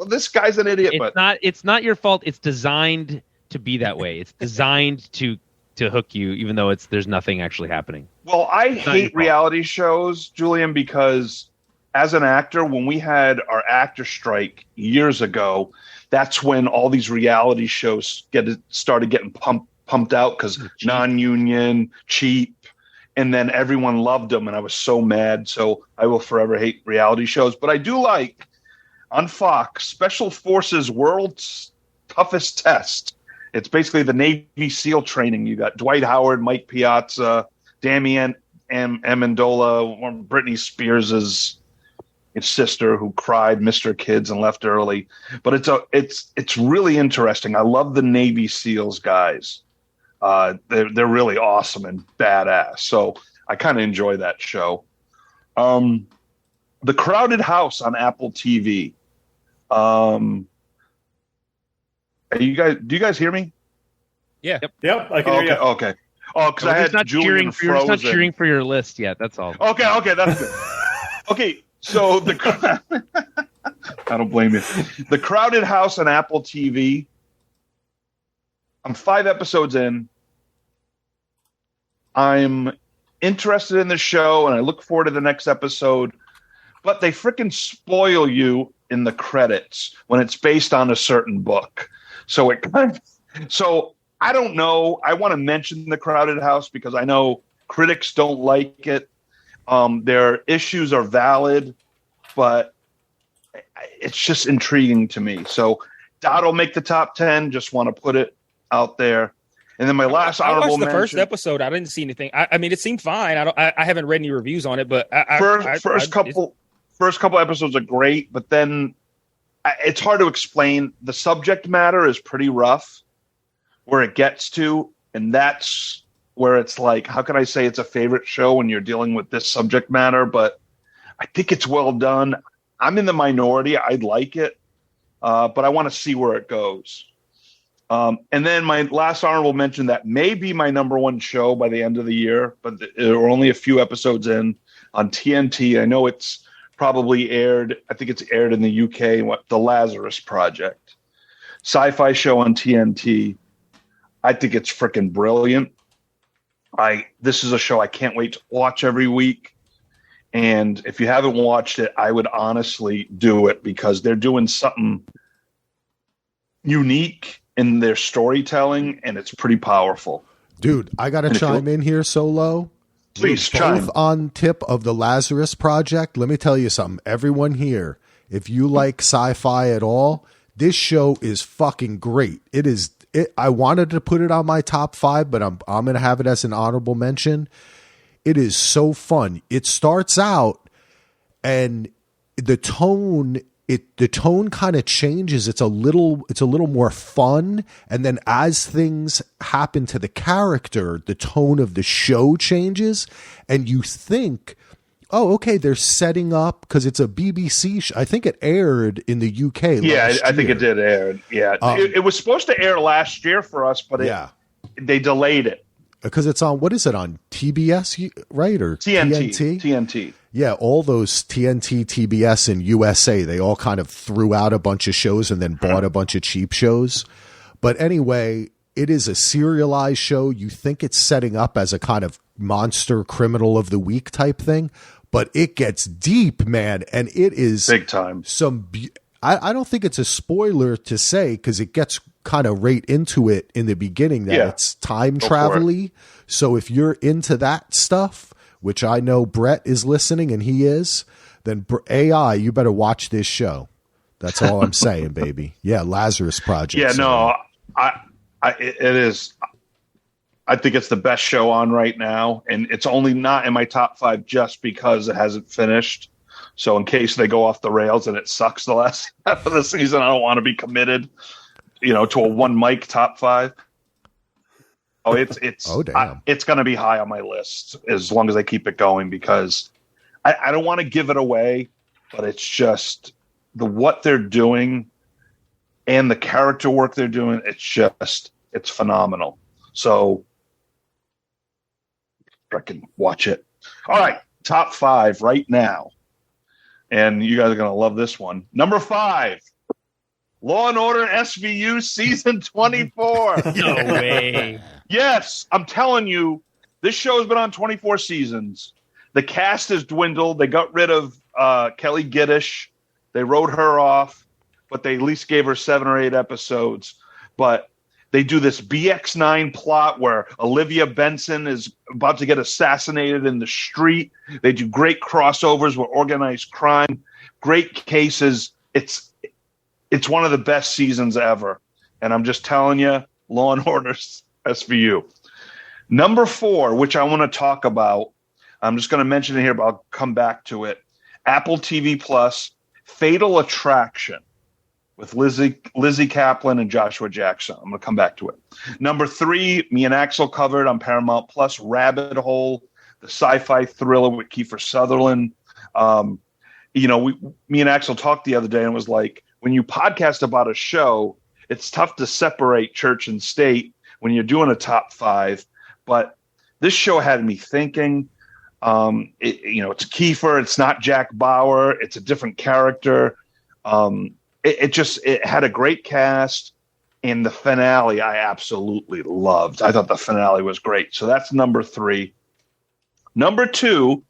this guy's an idiot. It's not your fault. It's designed to be that way. It's designed to hook you, even though there's nothing actually happening. Well, I hate reality shows, Julian, because as an actor, when we had our actor strike years ago, that's when all these reality shows started getting pumped out because non-union, cheap, and then everyone loved them, and I was so mad. So I will forever hate reality shows. But I do like, on Fox, Special Forces World's Toughest Test. It's basically the Navy SEAL training. You got Dwight Howard, Mike Piazza, Damian Amendola, Britney Spears' sister who cried, Mr. Kids, and left early. But it's really interesting. I love the Navy SEALs guys. They're really awesome and badass. So I kind of enjoy that show. The Crowded House on Apple TV. Do you guys hear me? Yeah. Yep, I can hear you. Okay. Oh, because I had Julian frozen. You're just not cheering for your list yet. That's all. Okay, that's good. Okay, so I don't blame you. The Crowded House on Apple TV. I'm 5 episodes in. I'm interested in the show, and I look forward to the next episode. But they freaking spoil you in the credits when it's based on a certain book. So I don't know. I want to mention The Crowded House because I know critics don't like it. Their issues are valid, but it's just intriguing to me. So that'll make the top 10. Just want to put it out there. And then my last I honorable watched the mention. first episode. I didn't see anything. I mean, it seemed fine. I haven't read any reviews on it, but First couple episodes are great, but then it's hard to explain. The subject matter is pretty rough where it gets to, and that's where it's like, how can I say it's a favorite show when you're dealing with this subject matter? But I think it's well done. I'm in the minority. I'd like it, but I want to see where it goes. And then my last honorable mention that may be my number one show by the end of the year, but we're only a few episodes in on TNT. I know it's probably aired. I think it's aired in the UK. The Lazarus Project, sci-fi show on TNT. I think it's freaking brilliant. This is a show I can't wait to watch every week. And if you haven't watched it, I would honestly do it because they're doing something unique in their storytelling, and it's pretty powerful. Dude, I got to chime in here, Solo. Please Both chime. on tip of the Lazarus Project. Let me tell you something. Everyone here, if you like sci-fi at all, this show is fucking great. I wanted to put it on my top 5, but I'm going to have it as an honorable mention. It is so fun. It starts out and the tone kind of changes. It's a little more fun, and then as things happen to the character, the tone of the show changes, and you think, oh, okay, they're setting up, because it's a BBC I think it aired in the UK. Yeah, I think it did air. Yeah, it was supposed to air last year for us, but they delayed it. Because it's on, what is it, on TBS, right? Or TNT. Yeah, all those TNT, TBS, and USA, they all kind of threw out a bunch of shows and then bought a bunch of cheap shows. But anyway, it is a serialized show. You think it's setting up as a kind of monster criminal of the week type thing, but it gets deep, man. And it is big time. I don't think it's a spoiler to say, because it gets kind of right into it in the beginning that it's time travel-y. So if you're into that stuff, which I know Brett is listening and he is, then AI, you better watch this show. That's all I'm saying, baby. Yeah, Lazarus Project. Yeah, no, it is. I think it's the best show on right now, and it's only not in my top 5 just because it hasn't finished. So in case they go off the rails and it sucks the last half of the season, I don't want to be committed, to a one mic top 5. Oh, it's it's going to be high on my list as long as they keep it going, because I don't want to give it away, but it's just what they're doing and the character work they're doing. It's phenomenal. So I can watch it. All right. Top 5 right now. And you guys are going to love this one. Number 5, Law and Order SVU season 24. No way. Yes, I'm telling you, this show has been on 24 seasons. The cast has dwindled. They got rid of Kelly Giddish. They wrote her off, but they at least gave her 7 or 8 episodes. But they do this BX9 plot where Olivia Benson is about to get assassinated in the street. They do great crossovers with organized crime, great cases. It's one of the best seasons ever. And I'm just telling you, Law and Order SVU. Number 4, which I want to talk about, I'm just going to mention it here, but I'll come back to it. Apple TV Plus, Fatal Attraction with Lizzie Kaplan and Joshua Jackson. I'm going to come back to it. Axel three, me and Axel covered on Paramount Plus, Rabbit Hole, the sci-fi thriller with Kiefer Sutherland. Me and Axel talked the other day and was like, when you podcast about a show, it's tough to separate church and state when you're doing a top 5. But this show had me thinking. It's Kiefer. It's not Jack Bauer. It's a different character. It had a great cast, and the finale I absolutely loved. I thought the finale was great. So that's number 3. Number 2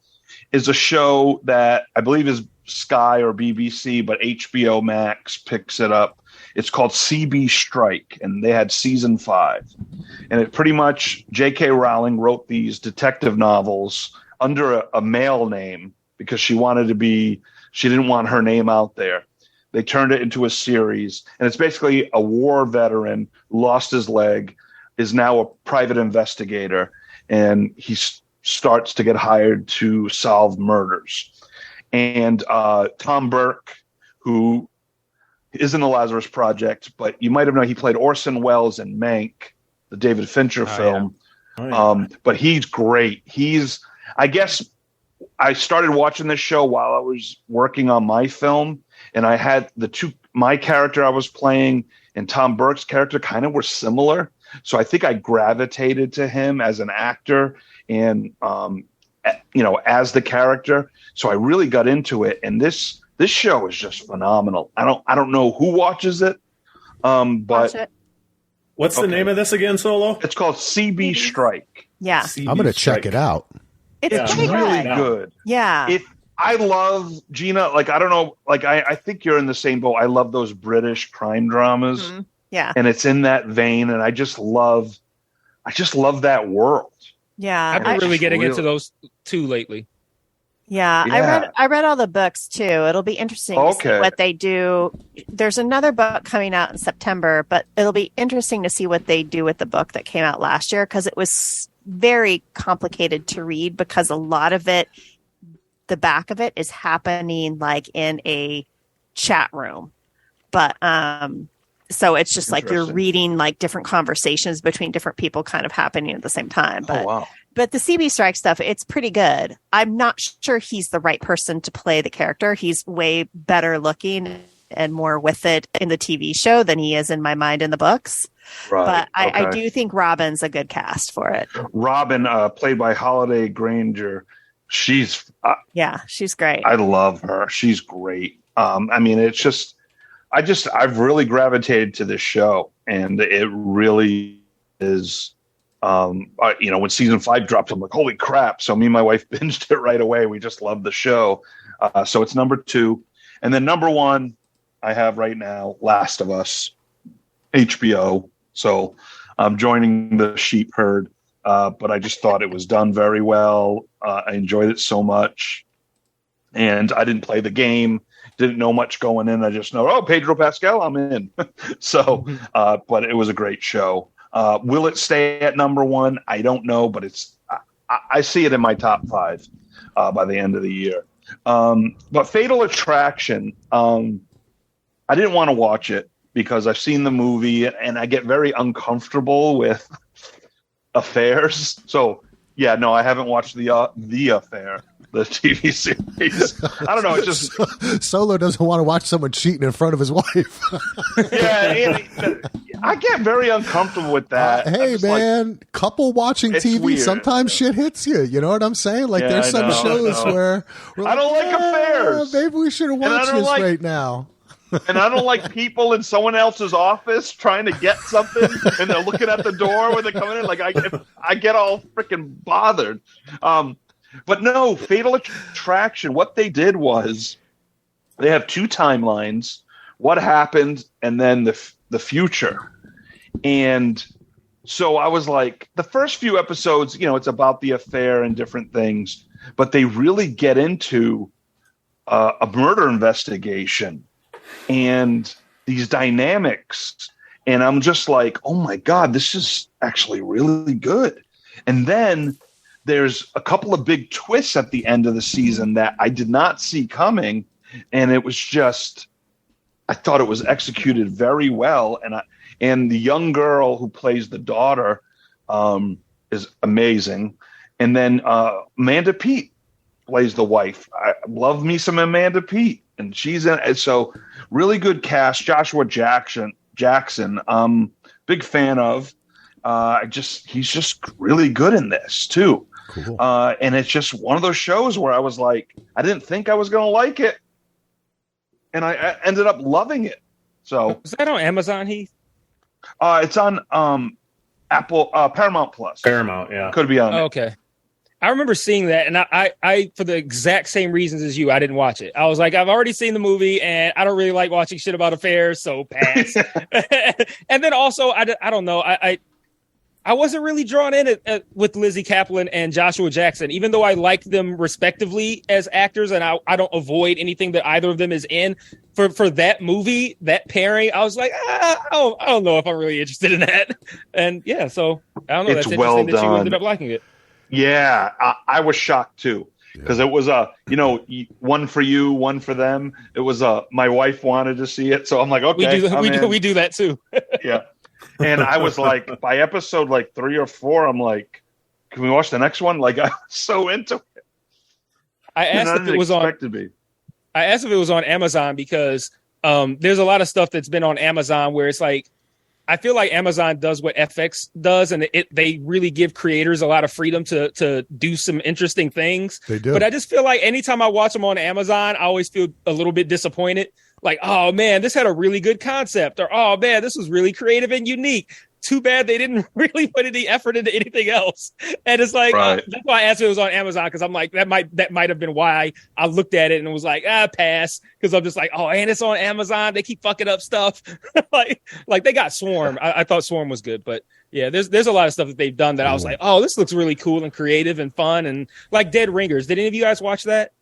is a show that I believe is Sky or BBC, but HBO Max picks it up. It's called CB Strike, and they had season 5. And it pretty much, J.K. Rowling wrote these detective novels under a male name because she didn't want her name out there. They turned it into a series, and it's basically a war veteran who lost his leg, is now a private investigator, and he starts to get hired to solve murders. And Tom Burke, who is in the Lazarus Project, but you might have known he played Orson Welles in Mank, the David Fincher film. Yeah. Oh, yeah. But he's great. I guess I started watching this show while I was working on my film, and I had my character I was playing and Tom Burke's character kind of were similar. So I think I gravitated to him as an actor and, as the character. So I really got into it. And this show is just phenomenal. I don't know who watches it. But Watch it. What's the name of this again, Solo? It's called CB Strike. Yeah. CB I'm going to check Strike. it out. It's It's really good. good. Yeah. I love Gina. Like, I don't know. Like, I think you're in the same boat. I love those British crime dramas. Mhm. Yeah. And it's in that vein. And I just love I just love that world. Yeah, I've been really getting into those two lately. Yeah, Yeah. I read all the books too. It'll be interesting to see what they do. There's another book coming out in September, but it'll be interesting to see what they do with the book that came out last year, because it was very complicated to read, because a lot of it, the back of it, is happening like in a chat room. But so it's just like you're reading like different conversations between different people kind of happening at the same time. But wow. But the CB Strike stuff, it's pretty good. I'm not sure he's the right person to play the character. He's way better looking and more with it in the TV show than he is in my mind in the books. Right. But I do think Robin's a good cast for it. Robin, played by Holiday Granger, she's she's great. I love her. She's great. I mean, it's just I've really gravitated to this show, and it really is. When season 5 dropped, I'm like, holy crap. So me and my wife binged it right away. We just love the show. So it's number 2. And then number 1 I have right now, Last of Us, HBO. So I'm joining the sheep herd. But I just thought it was done very well. I enjoyed it so much. And I didn't play the game, didn't know much going in. I just know, Pedro Pascal, I'm in. So, but it was a great show. Will it stay at number 1? I don't know, but I see it in my top 5 by the end of the year. But Fatal Attraction, I didn't want to watch it because I've seen the movie and I get very uncomfortable with affairs. So yeah, no, I haven't watched the Affair, the TV series. I don't know. It's just Solo doesn't want to watch someone cheating in front of his wife. Yeah, I get very uncomfortable with that. Hey, man, couple watching TV, weird. Sometimes shit hits you. You know what I'm saying? Like, there's some shows where we're I don't like affairs. Maybe we should have watched this right now. And I don't like people in someone else's office trying to get something, and they're looking at the door when they're coming in. Like I get all freaking bothered. But no, Fatal Attraction. What they did was they have 2 timelines: what happened, and then the future. And so I was like, the first few episodes, it's about the affair and different things, but they really get into a murder investigation and these dynamics. And I'm just like, oh my God, this is actually really good. And then there's a couple of big twists at the end of the season that I did not see coming. And it was just, I thought it was executed very well. And the young girl who plays the daughter is amazing. And then Amanda Peet plays the wife. I love me some Amanda Peet. And she's in it. So really good cast. Joshua Jackson, big fan of. He's just really good in this too. Cool. And it's just one of those shows where I was like, I didn't think I was going to like it, and I ended up loving it. So is that on Amazon, Heath? It's on Apple Paramount Plus. Paramount, yeah, could be on. Okay. I remember seeing that, and I, for the exact same reasons as you, I didn't watch it. I was like, I've already seen the movie, and I don't really like watching shit about affairs, so pass. And then also, I don't know, I wasn't really drawn in with Lizzie Kaplan and Joshua Jackson, even though I like them respectively as actors, and I don't avoid anything that either of them is in. For that movie, that pairing, I was like, I don't know if I'm really interested in that. And yeah, so I don't know. It's that's well interesting that you done. ended up liking it. Yeah, I was shocked too, because it was one for you, one for them. It was my wife wanted to see it, so I'm like, okay, we do that too. Yeah, and I was like, by episode 3 or 4, I'm like, can we watch the next one? Like, I was so into it. I asked if it was on. I asked if it was on Amazon because there's a lot of stuff that's been on Amazon where it's like, I feel like Amazon does what FX does, and they really give creators a lot of freedom to do some interesting things. They do. But I just feel like anytime I watch them on Amazon, I always feel a little bit disappointed. Like, oh man, this had a really good concept, or oh man, this was really creative and unique. Too bad they didn't really put any effort into anything else. And it's like, right. That's why I asked if it was on Amazon, because I'm like, that might have been why I looked at it and was like, pass. Because I'm just like, oh, and it's on Amazon. They keep fucking up stuff. like they got Swarm. I thought Swarm was good, but Yeah, there's a lot of stuff that they've done that I was like, oh, this looks really cool and creative and fun, and like Dead Ringers. Did any of you guys watch that?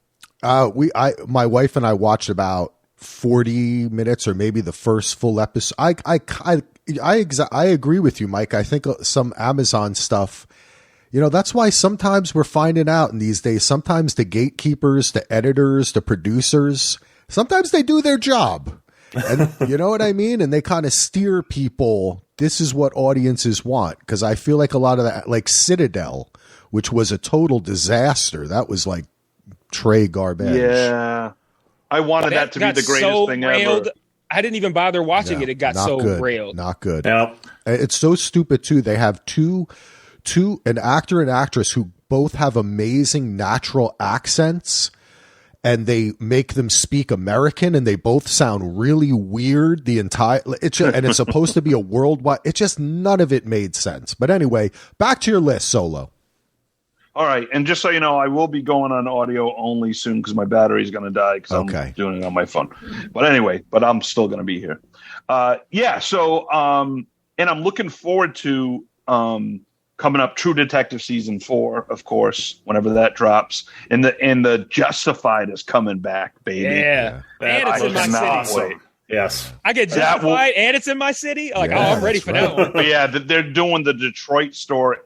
My wife and I watched about 40 minutes or maybe the first full episode. I agree with you, Mike. I think some Amazon stuff, that's why sometimes we're finding out in these days, sometimes the gatekeepers, the editors, the producers, sometimes they do their job. And you know what I mean? And they kind of steer people. This is what audiences want. Because I feel like a lot of that, like Citadel, which was a total disaster. That was like tray garbage. Yeah. I wanted that to be the greatest thing railed. ever. I didn't even bother watching it. It got so good. railed. Not good. Yep. It's so stupid too. They have an actor and actress who both have amazing natural accents, and they make them speak American, and they both sound really weird. And it's supposed to be a worldwide. It just, none of it made sense. But anyway, back to your list, Solo. All right, and just so you know, I will be going on audio only soon because my battery's going to die because I'm doing it on my phone. But anyway, I'm still going to be here. So and I'm looking forward to coming up True Detective season 4, of course, whenever that drops. And the Justified is coming back, baby. Yeah. And it's in my city. Awesome. Yes. I get Justified and it's in my city. Like, I'm ready for that one. But yeah, they're doing the Detroit story.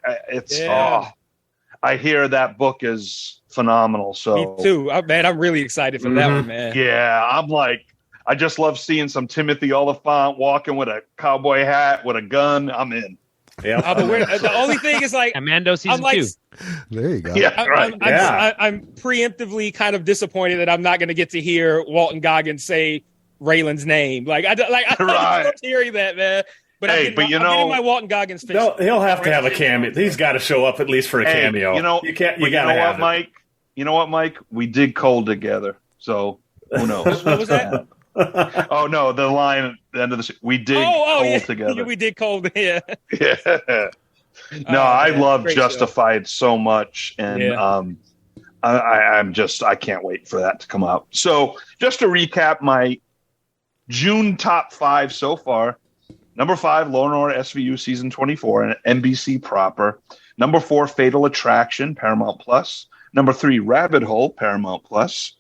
I hear that book is phenomenal. So me too. I'm really excited for that one, man. Yeah, I'm like, I just love seeing some Timothy Oliphant walking with a cowboy hat with a gun. I'm in. Yeah. But the only thing is like Mando season 2. There you go. Yeah, right. I'm preemptively kind of disappointed that I'm not going to get to hear Walton Goggins say Raylan's name. I love hearing that, man. But I'm getting my Walton Goggins face. He'll have to have a cameo. He's got to show up at least for a cameo. You got to have Mike? You know what, Mike? We did Cold together, so who knows? What was that? Oh no, the line at the end of the we did Cold together. We did Cold, yeah. Yeah. No, I love Justified so much, and I can't wait for that to come out. So just to recap my June top 5 so far. Number 5, Law & Order SVU Season 24, and NBC proper. Number 4, Fatal Attraction, Paramount Plus. Number 3, Rabbit Hole, Paramount Plus.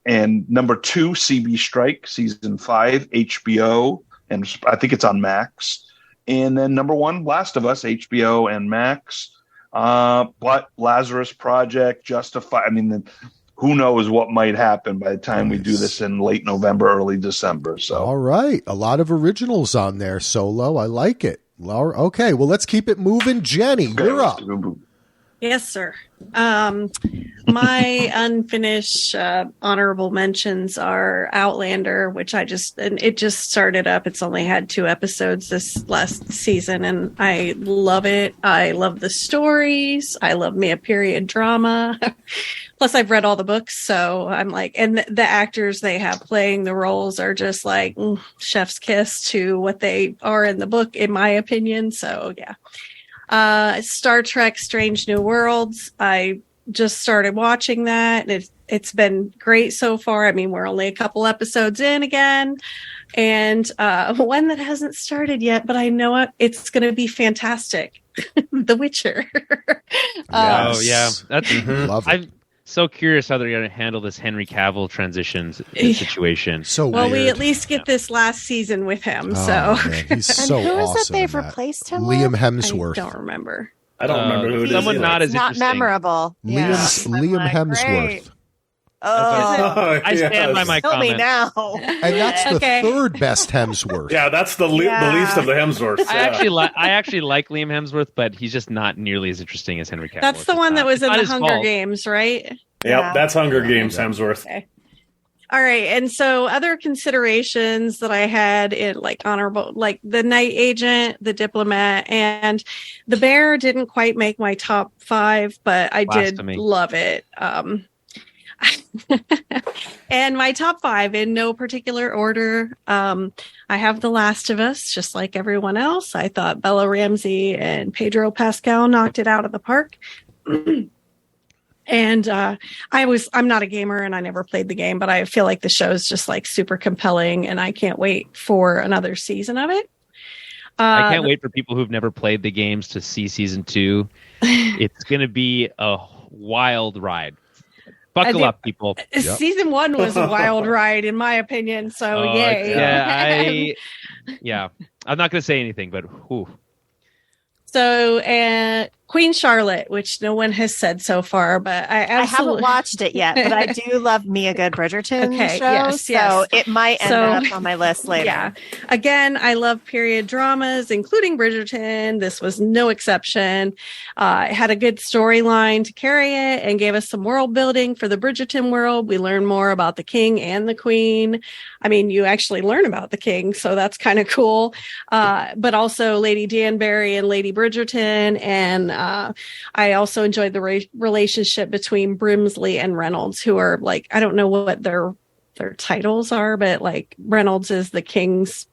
And number 2, CB Strike, Season 5, HBO, and I think it's on Max. And then number 1, Last of Us, HBO and Max. But Lazarus Project, Justified, who knows what might happen by the time we do this in late November, early December. So, all right. A lot of originals on there, Solo. I like it. Okay, well, let's keep it moving. Jenny, you're up. Yes, sir. My unfinished honorable mentions are Outlander, which it just started up. It's only had 2 episodes this last season, and I love it. I love the stories. I love me a period drama. Plus, I've read all the books, so I'm like, and the actors they have playing the roles are just like chef's kiss to what they are in the book, in my opinion. So, yeah. Star Trek Strange New Worlds. I just started watching that, and it's been great so far. We're only a couple episodes in again, and one that hasn't started yet, but I know it's going to be fantastic. The Witcher. Oh yeah, that's love it. I'm so curious how they're going to handle this Henry Cavill transition situation. So well, weird. we at least get this last season with him. Man, he's so and who is awesome. it they've replaced him Liam with? Hemsworth. I don't remember. I don't remember who it is. Someone either. not as Not interesting. memorable. Yeah. Liam Hemsworth. Great. Oh, I stand by my tell me comment. now. And that's the third best Hemsworth. Yeah, that's the least of the Hemsworths. I actually like Liam Hemsworth, but he's just not nearly as interesting as Henry Cavill. That's the one that was in the Hunger Games, right? Yep, Yeah. that's Hunger Games Hemsworth. Okay. All right. And so other considerations that I had in honorable, like the Night Agent, the Diplomat, and the Bear didn't quite make my top 5, but I did love it. And my top 5 in no particular order. I have The Last of Us, just like everyone else. I thought Bella Ramsey and Pedro Pascal knocked it out of the park. And I'm not a gamer and I never played the game, but I feel like the show's just super compelling and I can't wait for another season of it. I can't wait for people who've never played the games to see season 2. It's going to be a wild ride. Buckle up, people. Season 1 was a wild ride, in my opinion. So yay! Yeah, I'm not going to say anything, but whew. So, Queen Charlotte, which no one has said so far, but I haven't watched it yet, but I do love me a good Bridgerton show, so it might end up on my list later. Yeah. Again, I love period dramas, including Bridgerton. This was no exception. It had a good storyline to carry it and gave us some world building for the Bridgerton world. We learn more about the king and the queen. I mean, you actually learn about the king, so that's kind of cool. But also Lady Danbury and Lady Bridgerton, and I also enjoyed the relationship between Brimsley and Reynolds, who are like, I don't know what their titles are, but like Reynolds is the king's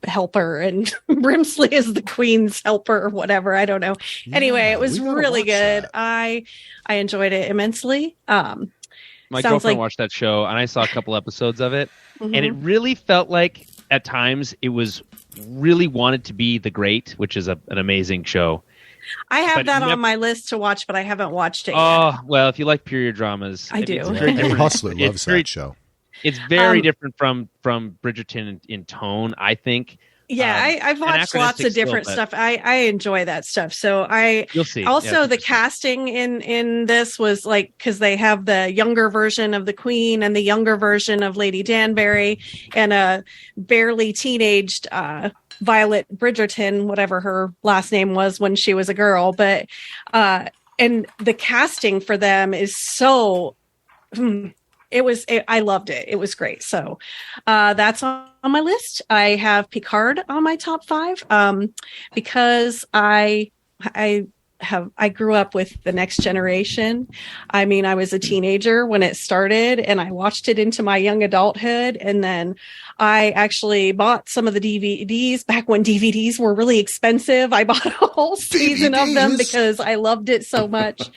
helper and Brimsley is the queen's helper or whatever. I don't know. Anyway, it was really good. I enjoyed it immensely. My girlfriend watched that show, and I saw a couple episodes of it, and it really felt like at times it was really wanted to be The Great, which is an amazing show. I have that on my list to watch, but I haven't watched it yet. Oh, well, if you like period dramas. I do. Hustler loves that show. It's very different from Bridgerton in tone, I think. Yeah, I've watched lots of different stuff. I enjoy that stuff. So you'll see. Also, the casting in this was like, because they have the younger version of the Queen and the younger version of Lady Danbury and a barely teenaged Violet Bridgerton, whatever her last name was when she was a girl. But and the casting for them is so. I loved it. It was great. So that's on my list. I have Picard on my top 5 because I grew up with The Next Generation. I mean, I was a teenager when it started, and I watched it into my young adulthood. And then I actually bought some of the DVDs back when DVDs were really expensive. I bought a whole season of them because I loved it so much.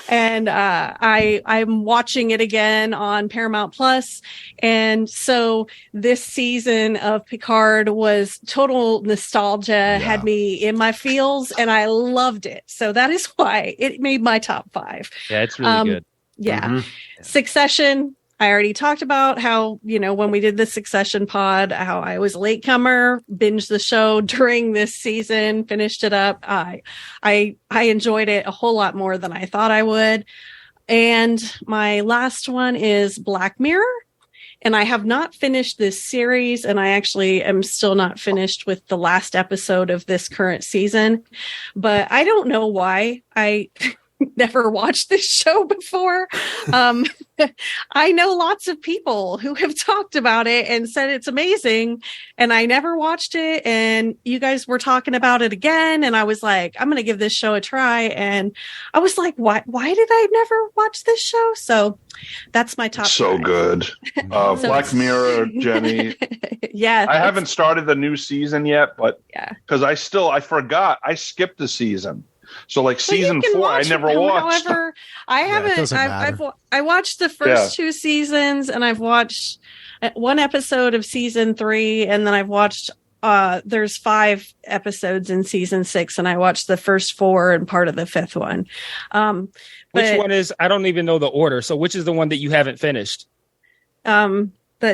And I'm watching it again on Paramount Plus. And so this season of Picard was total nostalgia, had me in my feels, and I loved it. So that is why it made my top 5. Yeah, it's really good. Yeah. Mm-hmm. Succession. I already talked about how, when we did the Succession pod, how I was a latecomer, binged the show during this season, finished it up. I enjoyed it a whole lot more than I thought I would. And my last one is Black Mirror. And I have not finished this series, and I actually am still not finished with the last episode of this current season. But I don't know why I never watched this show before. I know lots of people who have talked about it and said it's amazing, and I never watched it. And you guys were talking about it again, and I was like, I'm going to give this show a try. And I was like, why did I never watch this show? So that's my top. So 5. Good. Black Mirror, Jenny. Yeah, I haven't started the new season yet, but because I forgot, I skipped the season. So like season 4, I never watched. However, I haven't. I watched the first 2 seasons, and I've watched one episode of season 3, and then I've watched. There's 5 episodes in season 6, and I watched the first 4 and part of the 5th one. Which one is? I don't even know the order. So which is the one that you haven't finished? The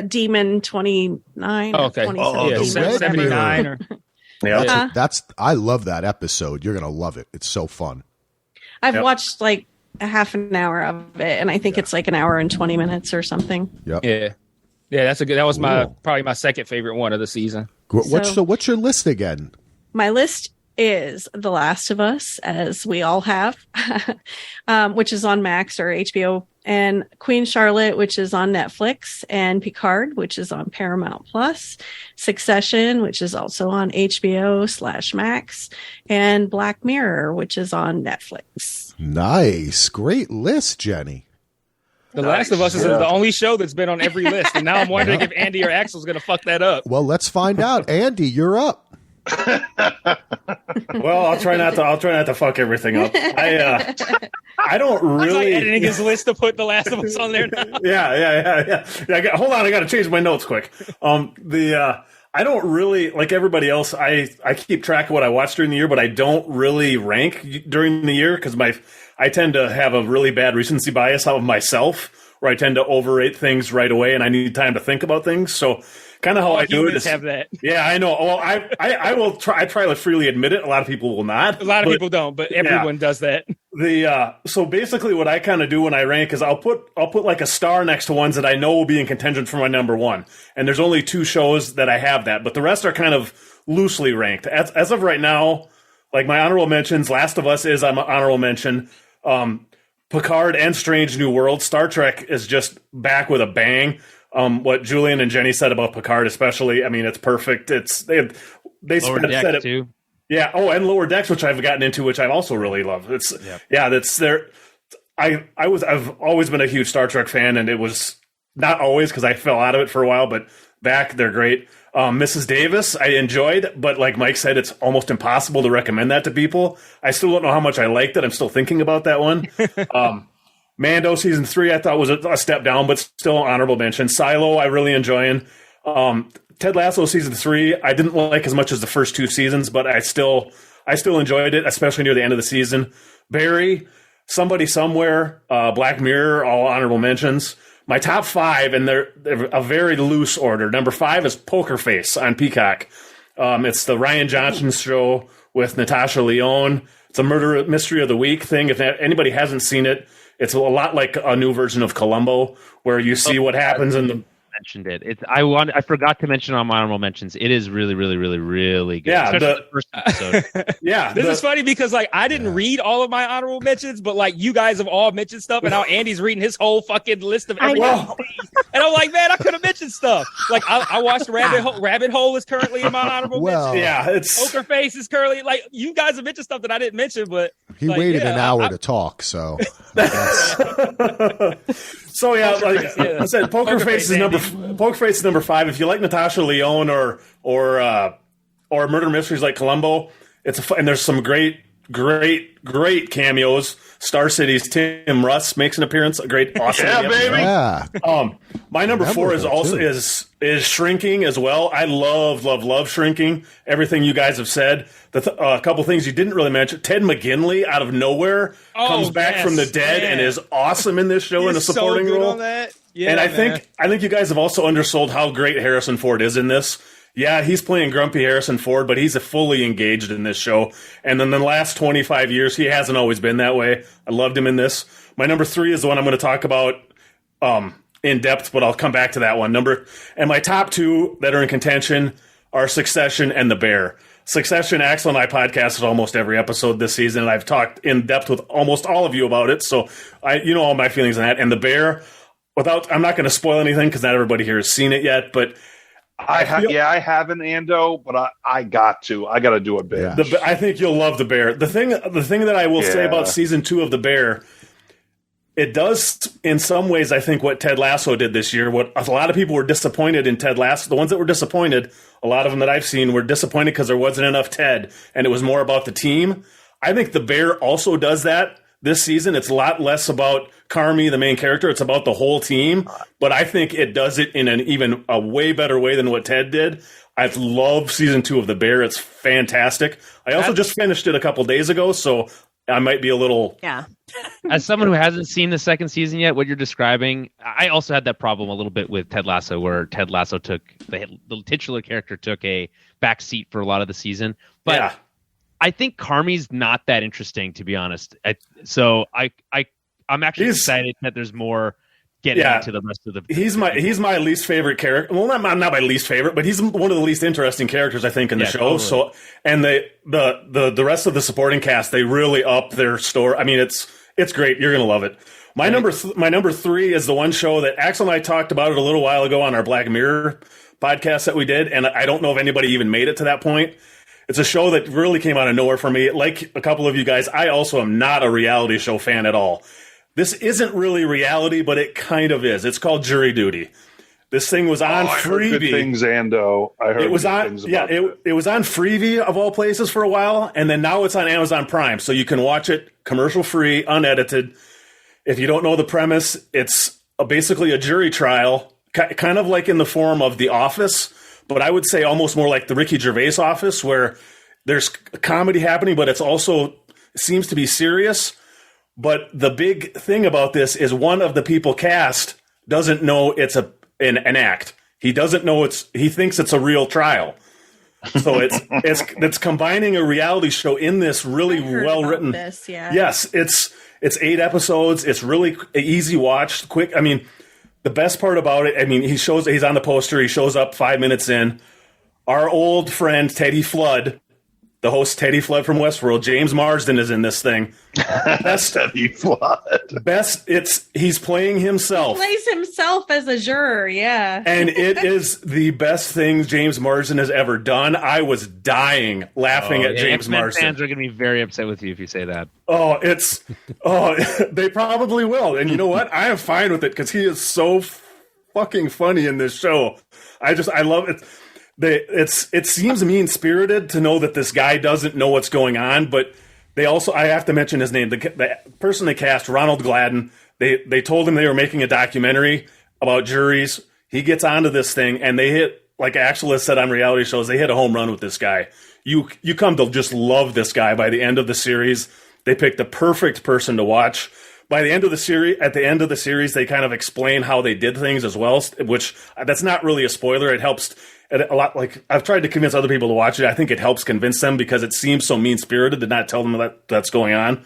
Demon 29. Oh, okay. The 79 or. Yeah, I love that episode. You're gonna love it. It's so fun. I've watched like a half an hour of it, and I think it's like an hour and 20 minutes or something. Yep. Yeah, that's a good. That was probably my second favorite one of the season. What's your list again? My list is The Last of Us, as we all have, which is on Max or HBO, and Queen Charlotte, which is on Netflix, and Picard, which is on Paramount Plus, Succession, which is also on HBO/Max, and Black Mirror, which is on Netflix. Nice. Great list, Jenny. The Last of Us is the only show that's been on every list, and now I'm wondering if Andy or Axel's going to fuck that up. Well, let's find out. Andy, you're up. Well, I'll try not to fuck everything up. I don't really like editing his list to put The Last of Us on there now. Yeah. Hold on, I got to change my notes quick. I I don't really, like everybody else, I keep track of what I watch during the year, but I don't really rank during the year because I tend to have a really bad recency bias of myself, where I tend to overrate things right away, and I need time to think about things. So kind of how I do it is have that. Yeah, I know. Well, I will try. I try to freely admit it. A lot of people will not. A lot of people don't, but everyone does that. So basically, what I kind of do when I rank is I'll put like a star next to ones that I know will be in contention for my number one. And there's only 2 shows that I have that, but the rest are kind of loosely ranked. As of right now, like my honorable mentions, Last of Us is an honorable mention. Picard and Strange New World. Star Trek is just back with a bang. What Julian and Jenny said about Picard, especially, I mean, it's perfect. They Lower Deck said it too. Yeah. Oh, and Lower Decks, which I've gotten into, which I also really love. That's there. I've always been a huge Star Trek fan, and it was not always because I fell out of it for a while, but back they're great. Mrs. Davis, I enjoyed, but like Mike said, it's almost impossible to recommend that to people. I still don't know how much I liked it. I'm still thinking about that one. Mando season 3, I thought was a step down, but still an honorable mention. Silo, I really enjoying. Ted Lasso season 3, I didn't like as much as the first 2 seasons, but I still enjoyed it, especially near the end of the season. Barry, Somebody Somewhere, Black Mirror, all honorable mentions. My top 5, and they're a very loose order. Number 5 is Poker Face on Peacock. It's the Ryan Johnson show with Natasha Lyonne. It's a murder mystery of the week thing. If anybody hasn't seen it, it's a lot like a new version of Columbo, where you see what happens in the. Mentioned it. I forgot to mention on my honorable mentions. It is really, really, really, really good. Yeah, the first episode. Yeah, this is funny because like I didn't read all of my honorable mentions, but like you guys have all mentioned stuff, and now Andy's reading his whole fucking list of everything. And I'm like, man, I could have mentioned stuff. Like I watched Rabbit Hole is currently in my honorable mentions. Yeah, it's Poker Face is currently like you guys have mentioned stuff that I didn't mention, but he waited an hour to talk. So, so yeah, like I said, Poker Face is number 5. If you like Natasha Lyonne or murder mysteries like Columbo, and there's some great cameos. Star City's Tim Russ makes an appearance. A great, awesome. Yeah, baby. Yeah. My number 4 is also is Shrinking as well. I love Shrinking. Everything you guys have said. A couple things you didn't really mention. Ted McGinley out of nowhere comes back from the dead and is awesome in this show in a supporting role. On that. Yeah, and I think you guys have also undersold how great Harrison Ford is in this. Yeah, he's playing grumpy Harrison Ford, but he's fully engaged in this show. And then the last 25 years, he hasn't always been that way. I loved him in this. My number 3 is the one I'm going to talk about in depth, but I'll come back to that one. And my top 2 that are in contention are Succession and The Bear. Succession, Axel and I podcasted almost every episode this season, and I've talked in depth with almost all of you about it. So all my feelings on that. And The Bear, I'm not going to spoil anything because not everybody here has seen it yet, but I haven't, Ando, but I got to do a bit. Yeah. I think you'll love The Bear. The thing that I will say about season 2 of The Bear, it does in some ways, I think, what Ted Lasso did this year. What a lot of people were disappointed in Ted Lasso, the ones that were disappointed, a lot of them that I've seen were disappointed because there wasn't enough Ted and it was more about the team. I think The Bear also does that this season. It's a lot less about Carmi, the main character. It's about the whole team. But I think it does it in a way better way than what Ted did. I love season 2 of The Bear. It's fantastic. I also just finished it a couple days ago, so I might be a little... Yeah. As someone who hasn't seen the second season yet, what you're describing, I also had that problem a little bit with Ted Lasso, where Ted Lasso took the titular character took a back seat for a lot of the season. But yeah. I think Carmi's not that interesting, to be honest. I'm actually excited that there's more getting into the rest of the. He's my least favorite character. Well, not my least favorite, but he's one of the least interesting characters I think in the show. Totally. So, and the rest of the supporting cast, they really up their story. I mean, it's great. You're gonna love it. My number 3 is the one show that Axel and I talked about it a little while ago on our Black Mirror podcast that we did, and I don't know if anybody even made it to that point. It's a show that really came out of nowhere for me. Like a couple of you guys, I also am not a reality show fan at all. This isn't really reality, but it kind of is. It's called Jury Duty. This thing was on Freevee. I heard good things, Ando. I heard it was on. It was on Freevee of all places for a while, and then now it's on Amazon Prime, so you can watch it commercial free, unedited. If you don't know the premise, it's basically a jury trial, kind of like in the form of The Office, but I would say almost more like the Ricky Gervais Office, where there's comedy happening, but it's also seems to be serious. But the big thing about this is one of the people cast doesn't know it's an act. He doesn't know he thinks it's a real trial. So it's combining a reality show in this really well written. Yes, it's 8 episodes. It's really easy watched, quick. I mean, the best part about it, I mean, he's on the poster. He shows up 5 minutes in. Our old friend Teddy Flood, the host Teddy Flood from Westworld, James Marsden is in this thing. Best Teddy Flood. He's playing himself. He plays himself as a juror, yeah. And it is the best thing James Marsden has ever done. I was dying laughing at James X-Men Marsden. Fans are going to be very upset with you if you say that. They probably will. And you know what? I am fine with it because he is so fucking funny in this show. I love it. It seems mean-spirited to know that this guy doesn't know what's going on, but I have to mention his name. The person they cast, Ronald Gladden, they told him they were making a documentary about juries. He gets onto this thing, and they hit, like Axel has said on reality shows, they hit a home run with this guy. You come to just love this guy by the end of the series. They picked the perfect person to watch. At the end of the series, they kind of explain how they did things as well, which that's not really a spoiler. It helps a lot. Like, I've tried to convince other people to watch it. I think it helps convince them because it seems so mean-spirited to not tell them that's going on.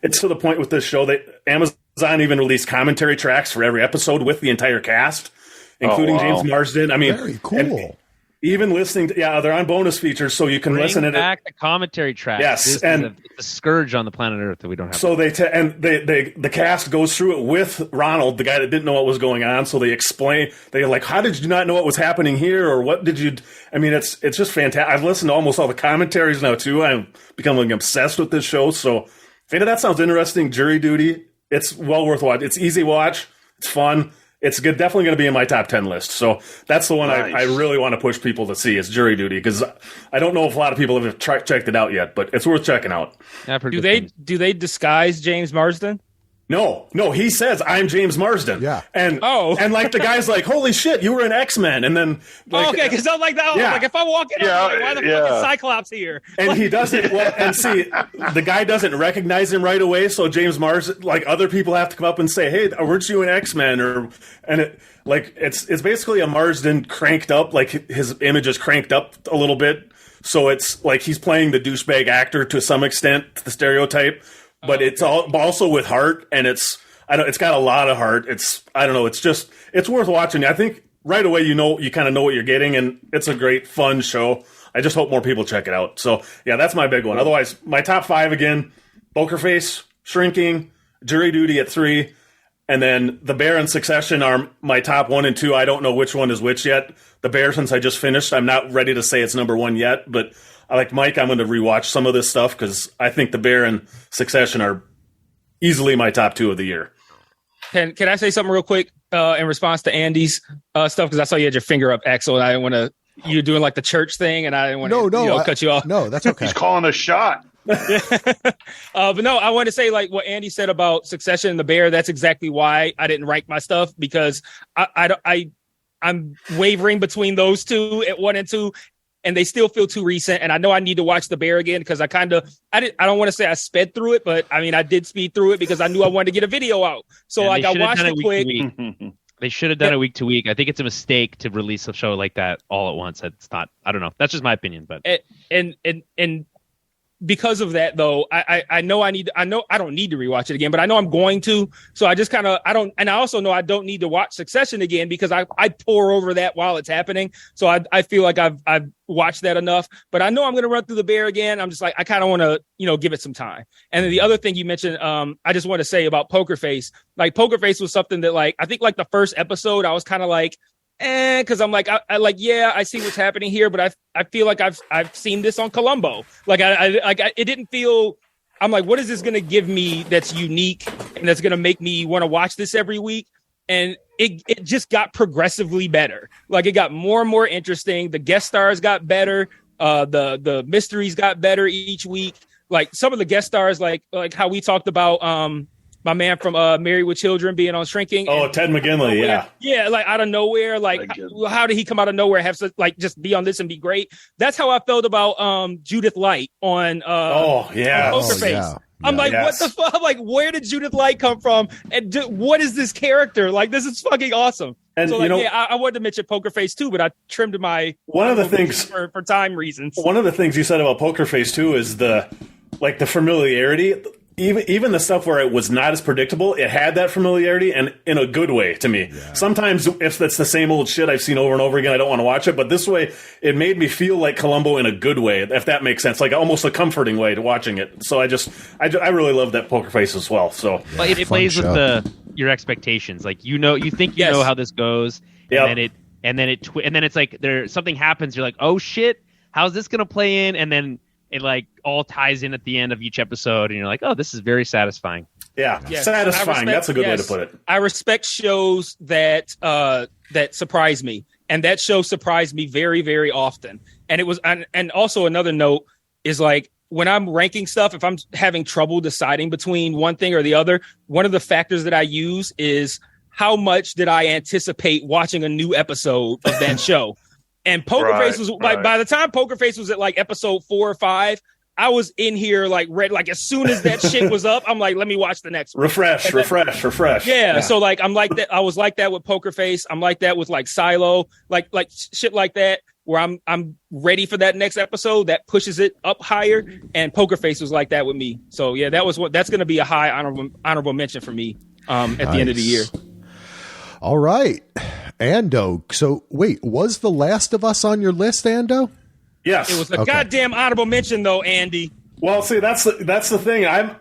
It's to the point with this show that Amazon even released commentary tracks for every episode with the entire cast, including James Marsden. I mean, very cool. Even listening to, they're on bonus features, so you can listen to it. Back the commentary track. Yes, it's a scourge on the planet Earth that we don't have. So the cast goes through it with Ronald, the guy that didn't know what was going on. So they explain. They're like, "How did you not know what was happening here, or what did you?" I mean, it's just fantastic. I've listened to almost all the commentaries now too. I'm becoming obsessed with this show. So if any of that sounds interesting, Jury Duty, it's well worth watching. It's easy to watch. It's fun. It's definitely going to be in my top 10 list. So that's the one nice. I really want to push people to see is Jury Duty, because I don't know if a lot of people have checked it out yet, but it's worth checking out. Do they disguise James Marsden? No, he says, "I'm James Marsden." Yeah. And like the guy's like, "Holy shit, you were an X-Men." And then okay, because I'm like that. Yeah. Like, if I walk in, I'm like, why the fuck is Cyclops here? And he doesn't. Well, and see, the guy doesn't recognize him right away. So James Marsden, like other people, have to come up and say, "Hey, weren't you an X-Men?" It's basically a Marsden cranked up. Like his image is cranked up a little bit. So it's like he's playing the douchebag actor to some extent, the stereotype. But it's also with heart, and it's got a lot of heart. It's worth watching. I think right away you kind of know what you're getting, and it's a great fun show. I just hope more people check it out. So yeah, that's my big one. Otherwise, my top 5 again: Poker Face, Shrinking, Jury Duty at 3, and then The Bear and Succession are my top 1 and 2. I don't know which one is which yet. The Bear, since I just finished, I'm not ready to say it's number 1 yet, but like Mike, I'm going to rewatch some of this stuff because I think The Bear and Succession are easily my top 2 of the year. Can I say something real quick in response to Andy's stuff? Because I saw you had your finger up, Axel, and I didn't want to. You're doing like the church thing, and I didn't want to cut you off. No, that's okay. He's calling a shot. But no, I want to say like what Andy said about Succession and The Bear. That's exactly why I didn't rank my stuff, because I'm wavering between those two at 1 and 2. And they still feel too recent. And I know I need to watch The Bear again because I don't want to say I sped through it, but I mean, I did speed through it because I knew I wanted to get a video out. So like I watched it quick. They should have done it week to week. I think it's a mistake to release a show like that all at once. It's not, I don't know. That's just my opinion, but and because of that though, I know I don't need to rewatch it again, but I know I'm going to. So I just I also know I don't need to watch Succession again because I pour over that while it's happening. So I feel like I've watched that enough, but I know I'm going to run through The Bear again. I'm just like, I kind of want to, give it some time. And then the other thing you mentioned, I just want to say about Poker Face, like Poker Face was something that like, I think like the first episode, I was kind of like, because I'm like, I see what's happening here, but I feel like I've seen this on Columbo. Like it didn't feel. I'm like, what is this going to give me that's unique and that's going to make me want to watch this every week? And it just got progressively better. Like it got more and more interesting. The guest stars got better. The mysteries got better each week. Like some of the guest stars, like how we talked about my man from Married with Children being on Shrinking. Oh, Ted McGinley, yeah. Yeah, like out of nowhere, like how did he come out of nowhere, have such, like just be on this and be great? That's how I felt about Judith Light on Poker Face. Yeah. I'm like, what the fuck? I'm like, where did Judith Light come from? And what is this character? Like, this is fucking awesome. And so, like, I wanted to mention Poker Face too, but I trimmed my one of the things for time reasons. One of the things you said about Poker Face too is the familiarity. Even the stuff where it was not as predictable, it had that familiarity, and in a good way to me. Yeah. Sometimes if that's the same old shit I've seen over and over again, I don't want to watch it. But this way, it made me feel like Columbo in a good way, if that makes sense, like almost a comforting way to watching it. So I really love that Poker Face as well. So it plays with your expectations, like you think you know how this goes, and then it's like something happens. You're like, oh shit, how's this gonna play in? And then it like all ties in at the end of each episode, and you're like, oh, this is very satisfying. Yeah, yes. Satisfying. That's a good way to put it. I respect shows that surprise me, and that show surprised me very, very often. And it was, and also another note is like when I'm ranking stuff, if I'm having trouble deciding between one thing or the other, one of the factors that I use is how much did I anticipate watching a new episode of that show. And Poker Face was like, by the time Poker Face was at like episode 4 or 5, I was in here like ready. Like as soon as that shit was up, I'm like, let me watch the next one. Refresh. Yeah. So like, I'm like that. I was like that with Poker Face. I'm like that with like Silo, like shit like that, where I'm ready for that next episode that pushes it up higher. And Poker Face was like that with me. So yeah, that's going to be a high honorable mention for me at the end of the year. All right. Ando. So wait, was The Last of Us on your list, Ando? Yes. It was a goddamn honorable mention though, Andy. Well, see, that's the thing.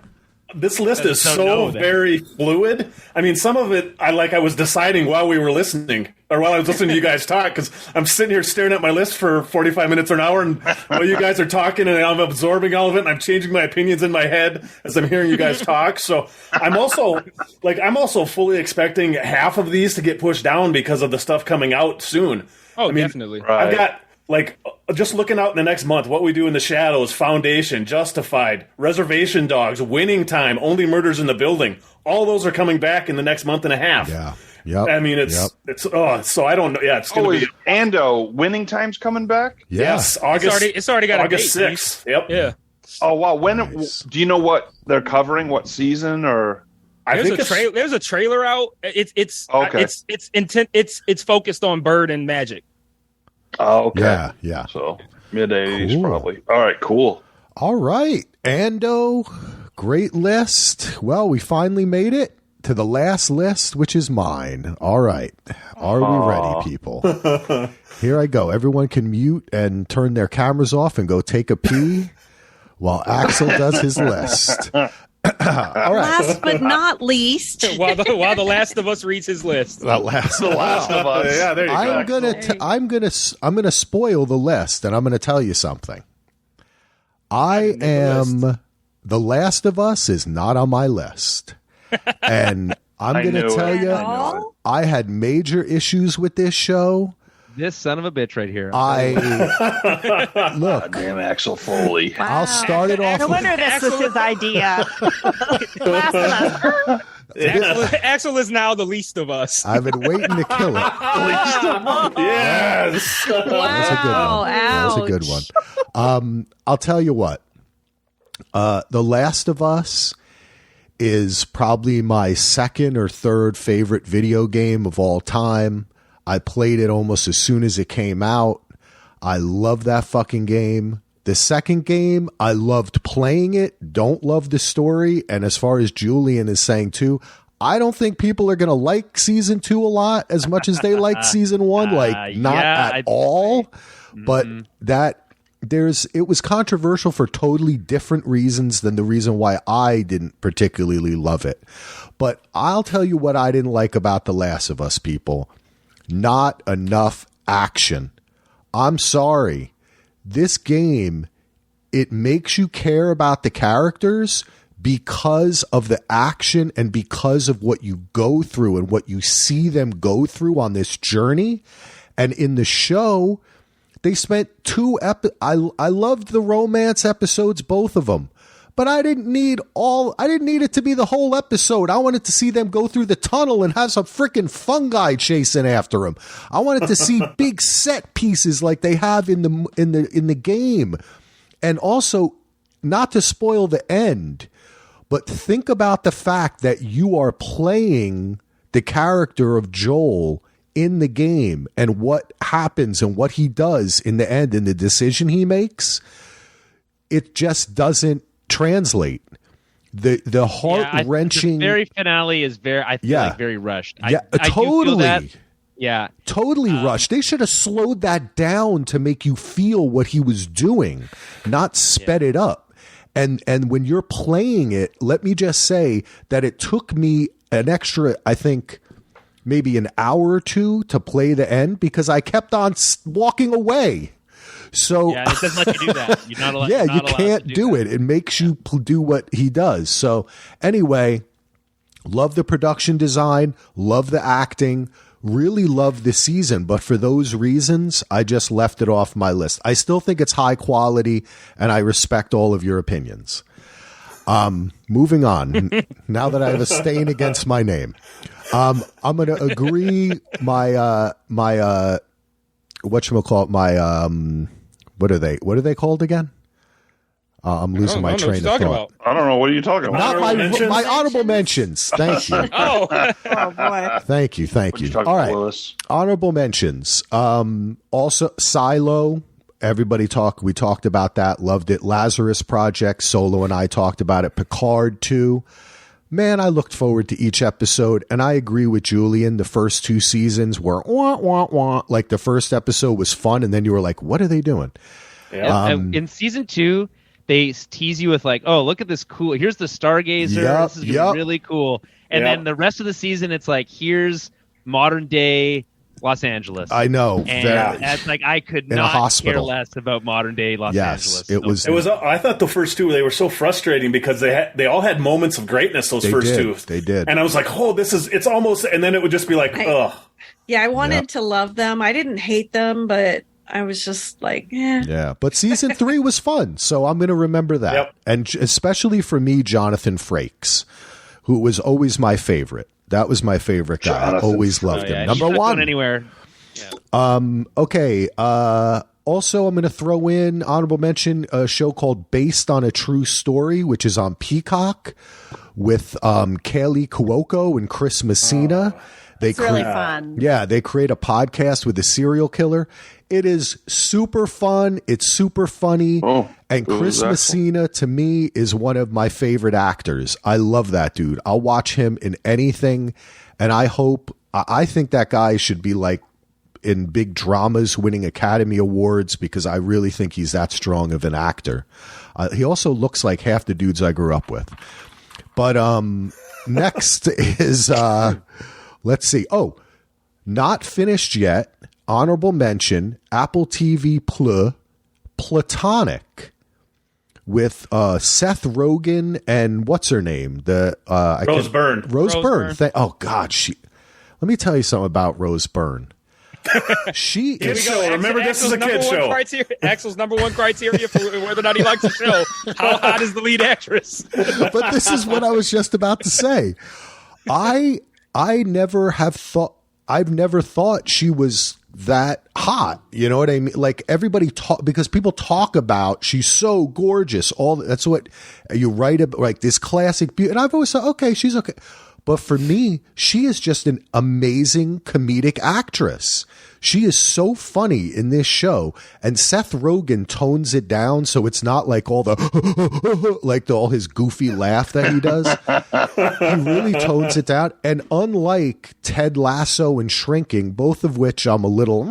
This list is so very fluid. I mean, some of it I was deciding while we were listening, or while I was listening to you guys talk, because I'm sitting here staring at my list for 45 minutes or an hour, and while you guys are talking, and I'm absorbing all of it, and I'm changing my opinions in my head as I'm hearing you guys talk. So I'm also fully expecting half of these to get pushed down because of the stuff coming out soon. Oh, definitely. Right. I've got just looking out in the next month, What We Do in the Shadows, Foundation, Justified, Reservation Dogs, Winning Time, Only Murders in the Building. All those are coming back in the next month and a half. Yeah. Yep. I mean, so I don't know. Yeah, it's going to be. Ando, Winning Time's coming back? Yeah. Yes, August. It's already got August a date. 6th. Yep. Yeah. Oh, wow. Nice. Do you know what they're covering? What season or? There's a trailer out. It's okay. It's focused on Bird and Magic. Oh, okay. Yeah. So mid-80s probably. All right, cool. All right, Ando, great list. Well, we finally made it to the last list, which is mine. All right. Are we ready, people? Here I go. Everyone can mute and turn their cameras off and go take a pee while Axel does his list. All right. Last but not least, while the Last of Us reads his list. The Last of Us. Yeah, there you go. I'm gonna spoil the list, and I'm gonna tell you something. The Last of Us is not on my list, and I'm gonna tell you, I had major issues with this show. This son of a bitch right here. Look, damn Axel Foley. Wow. I'll start it off. No wonder this was his idea. Last of Us. Axel is now the least of us. I've been waiting to kill it. Yes. That was a good one. I'll tell you what. The Last of Us is probably my second or third favorite video game of all time. I played it almost as soon as it came out. I love that fucking game. The second game, I loved playing it. Don't love the story. And as far as Julian is saying too, I don't think people are going to like season 2 a lot as much as they liked season 1. At all. But it was controversial for totally different reasons than the reason why I didn't particularly love it. But I'll tell you what I didn't like about The Last of Us, people. Not enough action. I'm sorry. This game, it makes you care about the characters because of the action and because of what you go through and what you see them go through on this journey. And in the show, they spent I loved the romance episodes, both of them. But I didn't need it to be the whole episode. I wanted to see them go through the tunnel and have some freaking fungi chasing after them. I wanted to see big set pieces like they have in the game. And also, not to spoil the end, but think about the fact that you are playing the character of Joel in the game and what happens and what he does in the end and the decision he makes. It just doesn't translate. The heart-wrenching the very finale is very rushed. Yeah, I do feel that. Yeah, totally rushed. They should have slowed that down to make you feel what he was doing, not sped it up. And when you're playing it, let me just say that it took me an extra, I think, maybe an hour or two to play the end because I kept on walking away. So it doesn't let you do that. You're not allowed. Yeah, you can't do it. It makes you do what he does. So anyway, love the production design, love the acting, really love the season. But for those reasons, I just left it off my list. I still think it's high quality, and I respect all of your opinions. Moving on. Now that I have a stain against my name, I'm going to agree. My whatchamacallit, what are they called again? I'm losing my train of thought. I don't know. What are you talking about? Not my honorable mentions. Thank you. Oh boy. Thank you. All right. Willis? Honorable mentions. Also, Silo. We talked about that. Loved it. Lazarus Project. Solo and I talked about it. Picard 2. Man, I looked forward to each episode, and I agree with Julian. The first 2 seasons were wah, wah, wah. Like the first episode was fun, and then you were like, what are they doing? Yeah. In season 2, they tease you with like, oh, look at this cool. Here's the Stargazer. This is really cool. And then the rest of the season, it's like, here's modern day Los Angeles. I know. And it's like I could not care less about modern day Los Angeles. It was. I thought the first 2 they were so frustrating because they all had moments of greatness. Those first 2, they did, and I was like, oh, it's almost, and then it would just be like, ugh. Yeah, I wanted to love them. I didn't hate them, but I was just like, eh. Yeah, but season 3 was fun, so I'm going to remember that. Yep. And especially for me, Jonathan Frakes, who was always my favorite. That was my favorite guy. I always loved him. Number 1. Anywhere. Yeah. Okay. Also, I'm going to throw in honorable mention a show called Based on a True Story, which is on Peacock with Kaylee Cuoco and Chris Messina. It's really fun. Yeah, they create a podcast with a serial killer. It is super fun. It's super funny. And Chris Messina, to me, is one of my favorite actors. I love that dude. I'll watch him in anything. And I think that guy should be like in big dramas winning Academy Awards because I really think he's that strong of an actor. He also looks like half the dudes I grew up with. But next is, let's see. Oh, not finished yet. Honorable mention, Apple TV Plus, Platonic, with Seth Rogen and what's her name? Rose Byrne. Rose Byrne. Oh God, let me tell you something about Rose Byrne. She is. Remember, this is a kid show. Axel's number 1 criteria for whether or not he likes the show: how hot is the lead actress? But this is what I was just about to say. I've never thought she was that hot. You know what I mean? Like everybody because people talk about she's so gorgeous. That's what you write about, like this classic beauty. And I've always thought, okay, she's okay. But for me, she is just an amazing comedic actress. She is so funny in this show, and Seth Rogen tones it down so it's not like all all his goofy laugh that he does. He really tones it down. And unlike Ted Lasso and Shrinking, both of which I'm a little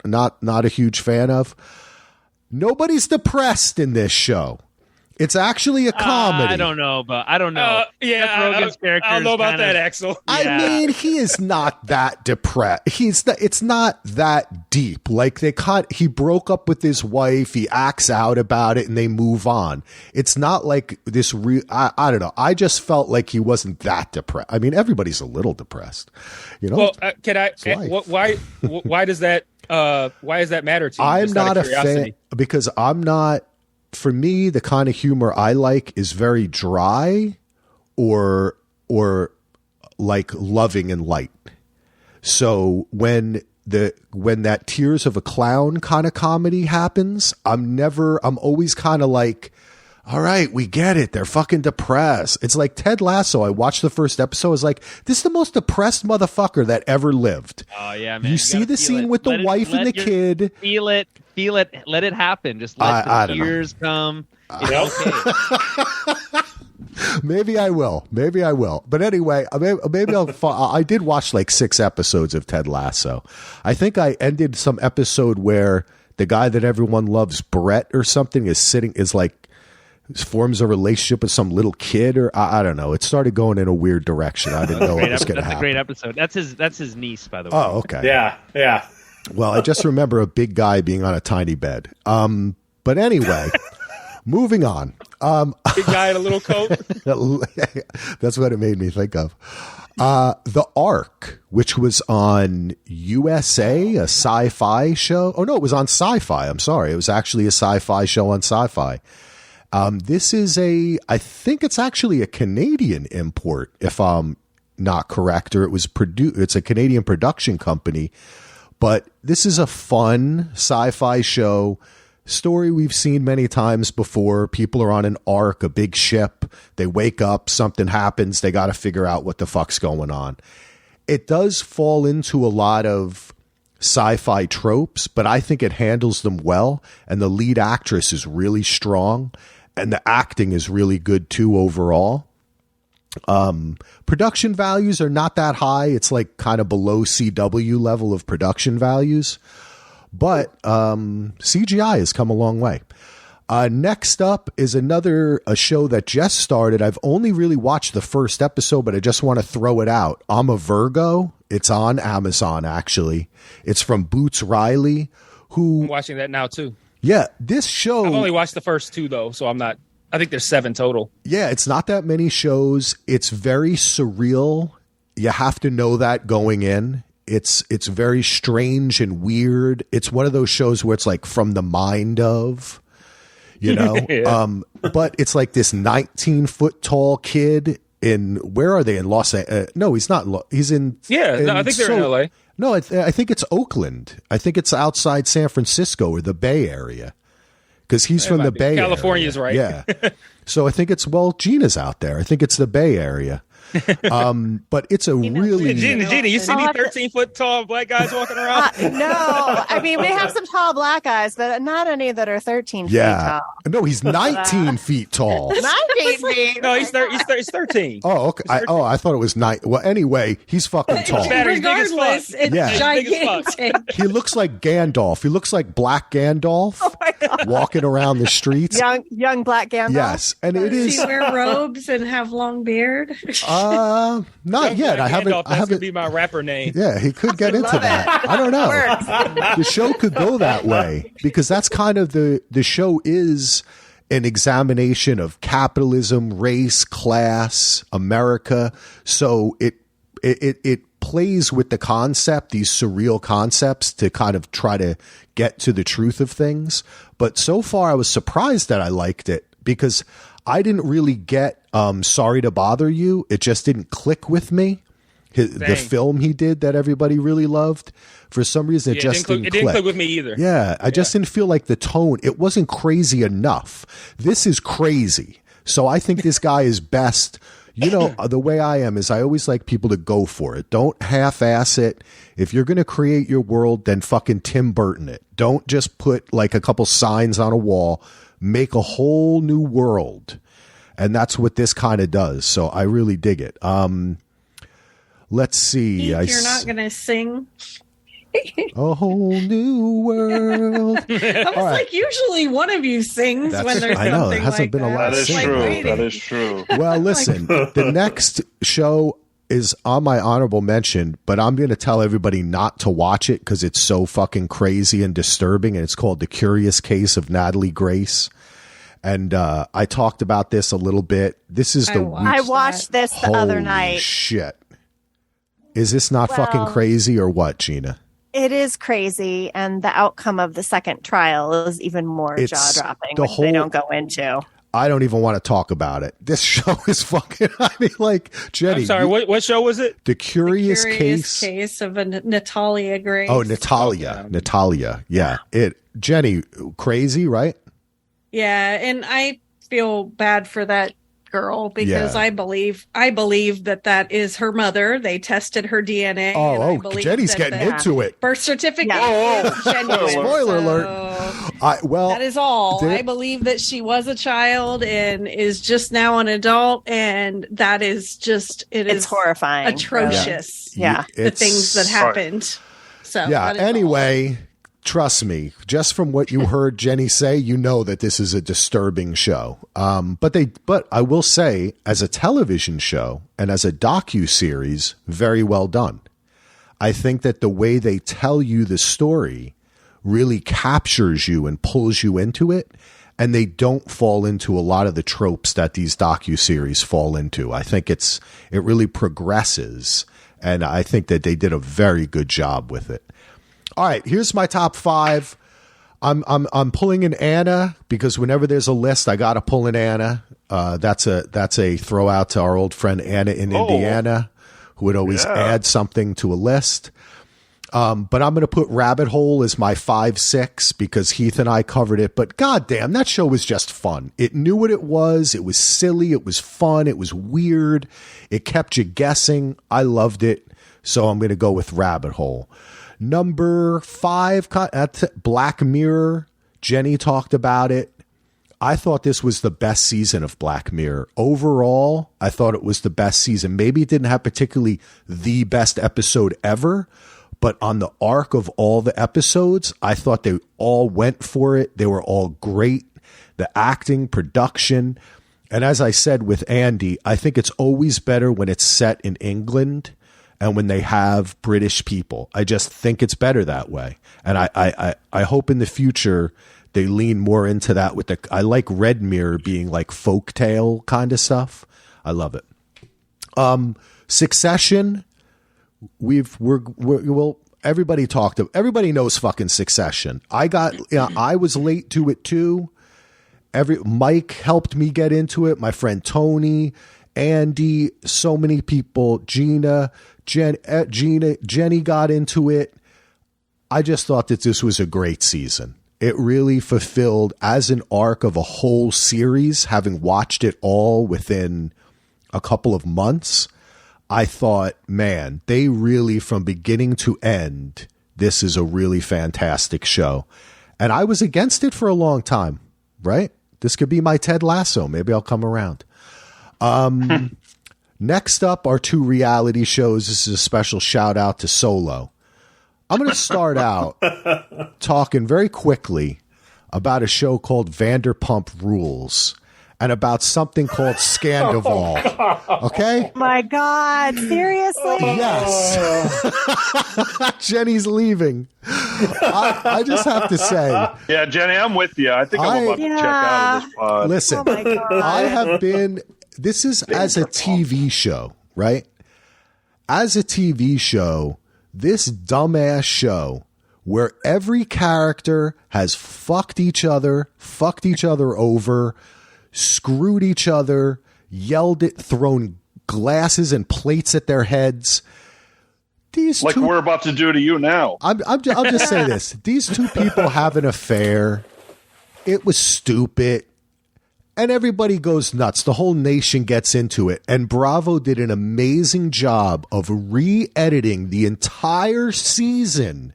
not a huge fan of, nobody's depressed in this show. It's actually a comedy. I don't know. I don't know about that, Axel. I mean, he is not that depressed. It's not that deep. Like he broke up with his wife. He acts out about it, and they move on. It's not like this. I don't know. I just felt like he wasn't that depressed. I mean, everybody's a little depressed, you know. Well, can I? Why does that? Why does that matter to you? I'm not a fan because I'm not for me, the kind of humor I like is very dry or like loving and light. So when that Tears of a Clown kind of comedy happens, I'm always kind of like, all right, we get it. They're fucking depressed. It's like Ted Lasso. I watched the first episode. I was like, this is the most depressed motherfucker that ever lived. Oh yeah, man. You see the scene with the wife and the kid. Feel it. Let it happen. Just let the tears come. It's okay. Maybe I will. But anyway, maybe I did watch like 6 episodes of Ted Lasso. I think I ended some episode where the guy that everyone loves, Brett or something, forms a relationship with some little kid, or I don't know. It started going in a weird direction. I didn't know what was going to happen. That's a great episode. That's his niece, by the way. Oh, okay. Yeah. Well, I just remember a big guy being on a tiny bed. But anyway, moving on. Big guy in a little coat. That's what it made me think of. The Ark, which was on USA, a sci-fi show. Oh no, it was on Sci-Fi. I'm sorry. It was actually a sci-fi show on Sci-Fi. This is I think it's actually a Canadian import, if I'm not correct, or it's a Canadian production company, but this is a fun sci-fi show story we've seen many times before. People are on an ark, a big ship. They wake up, something happens. They got to figure out what the fuck's going on. It does fall into a lot of sci-fi tropes, but I think it handles them well. And the lead actress is really strong. And the acting is really good too overall. Production values are not that high. It's like kind of below CW level of production values. But CGI has come a long way. Next up is a show that just started. I've only really watched the first episode, but I just want to throw it out. I'm a Virgo. It's on Amazon, actually. It's from Boots Riley, I'm watching that now, too. Yeah, this show... I've only watched the first 2, though, so I'm not... I think there's 7 total. Yeah, it's not that many shows. It's very surreal. You have to know that going in. It's very strange and weird. It's one of those shows where it's like from the mind of, Yeah. But it's like this 19-foot tall kid where are they in Los Angeles? No, he's not. He's in. Yeah, I think they're in LA. No, I think it's Oakland. I think it's outside San Francisco or the Bay Area. Because he's from the Bay California's Area. right. Yeah. So I think Gina's out there. I think it's the Bay Area. But it's a really... Gina, you see these 13-foot tall black guys walking around? No. I mean, we have some tall black guys, but not any that are 13 feet tall. No, he's 19 feet tall. 19 feet? No, he's 13. Oh, okay. I thought it was 9. Well, anyway, he's fucking tall. Regardless, it's gigantic. He looks like Gandalf. He looks like Black Gandalf walking around the streets. Young black Gandalf? Yes. And it is... Does he wear robes and have long beard? Not yet. I haven't. That's gonna be my rapper name. Yeah, he could get into that. I don't know. The show could go that way because that's kind of the show is an examination of capitalism, race, class, America. So it plays with the concept, these surreal concepts, to kind of try to get to the truth of things. But so far, I was surprised that I liked it because I didn't really get Sorry to Bother You. It just didn't click with me. The film he did that everybody really loved. For some reason, it just didn't click. It didn't click with me either. Yeah, I just didn't feel like the tone. It wasn't crazy enough. This is crazy. So I think this guy is best. The way I am is I always like people to go for it. Don't half-ass it. If you're going to create your world, then fucking Tim Burton it. Don't just put like a couple signs on a wall. Make a whole new world. And that's what this kind of does. So I really dig it. Let's see. You're not going to sing. A whole new world. I was like, usually one of you sings when there's something. I know, there hasn't been a lot of singing. That is true. Well, listen, the next show is on my honorable mention, but I'm going to tell everybody not to watch it because it's so fucking crazy and disturbing. And it's called The Curious Case of Natalie Grace. And I talked about this a little bit. This is I watched this the other night. Shit. Is this not fucking crazy or what, Gina? It is crazy, and the outcome of the second trial is even more It's jaw-dropping, the which they whole- don't go into. I don't even want to talk about it. This show is fucking. I mean, like Jenny. I'm sorry. What show was it? The Curious Case of a Natalia Grace. Oh, Natalia. Natalia. Yeah. Jenny, crazy, right? Yeah, and I feel bad for that girl because Yeah. I believe that is her mother. They tested her DNA. and I Oh, believe Jenny's that getting the into it. birth certificate Yeah. is genuine. Spoiler alert. That is all. there- I believe that she was a child and is just now an adult, and that is just It's horrifying. atrocious. Yeah. The things that happened. So Yeah. that is all. Anyway, trust me, just from what you heard Jenny say, you know that this is a disturbing show. But I will say, as a television show and as a docu-series, very well done. I think that the way they tell you the story really captures you and pulls you into it, and they don't fall into a lot of the tropes that these docu-series fall into. I think it really progresses, and I think that they did a very good job with it. All right, here's my top 5. I'm pulling in Anna because whenever there's a list, I got to pull in Anna. That's a throw out to our old friend Anna in Indiana, who would always add something to a list. But I'm going to put Rabbit Hole as my 5-6 because Heath and I covered it. But goddamn, that show was just fun. It knew what it was. It was silly. It was fun. It was weird. It kept you guessing. I loved it. So I'm going to go with Rabbit Hole. Number 5, Black Mirror. Jenny talked about it. I thought this was the best season of Black Mirror. Overall, I thought it was the best season. Maybe it didn't have particularly the best episode ever, but on the arc of all the episodes, I thought they all went for it. They were all great. The acting, production. And as I said with Andy, I think it's always better when it's set in England and when they have British people. I just think it's better that way. And I hope in the future they lean more into that I like Red Mirror being like folktale kind of stuff. I love it. Succession. Everybody knows fucking Succession. I was late to it too. Mike helped me get into it. My friend Tony, Andy, so many people, Jenny got into it. I just thought that this was a great season. It really fulfilled as an arc of a whole series, having watched it all within a couple of months. I thought, man, they really, from beginning to end, this is a really fantastic show. And I was against it for a long time, right? This could be my Ted Lasso. Maybe I'll come around. Next up are 2 reality shows. This is a special shout out to Solo. I'm going to start out talking very quickly about a show called Vanderpump Rules and about something called Scandival. Okay? My God, seriously? Yes. Jenny's leaving. I just have to say. Yeah, Jenny, I'm with you. I think I'm about to check out of this pod. Listen, Oh my God. I have been. This is as a TV show, right? As a TV show, this dumbass show where every character has fucked each other over, screwed each other, yelled it, thrown glasses and plates at their heads. These like two, we're about to do to you now. I'll just say this. These 2 people have an affair. It was stupid. And everybody goes nuts. The whole nation gets into it. And Bravo did an amazing job of re-editing the entire season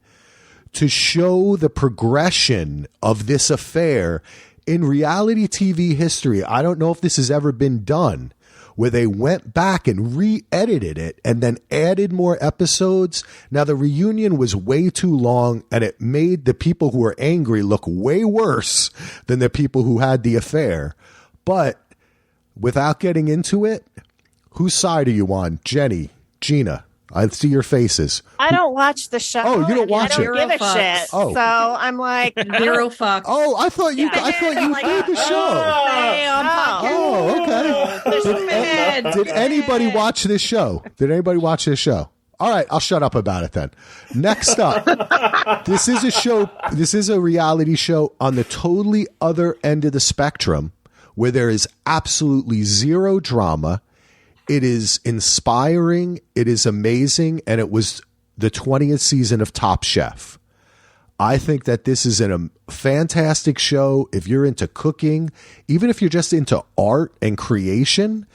to show the progression of this affair in reality TV history. I don't know if this has ever been done, where they went back and re-edited it and then added more episodes. Now, the reunion was way too long, and it made the people who were angry look way worse than the people who had the affair. But without getting into it, whose side are you on? Jenny, Gina, I see your faces. I don't watch the show. Oh, you don't watch I don't it. give a shit. Oh. So I'm like, Zero fucks. Oh, I thought you heard the show. Oh, okay. Did anybody watch this show? Did anybody watch this show? All right, I'll shut up about it then. Next up, this is a reality show on the totally other end of the spectrum where there is absolutely zero drama. It is inspiring, it is amazing, and it was the 20th season of Top Chef. I think that this is a fantastic show. If you're into cooking, even if you're just into art and creation,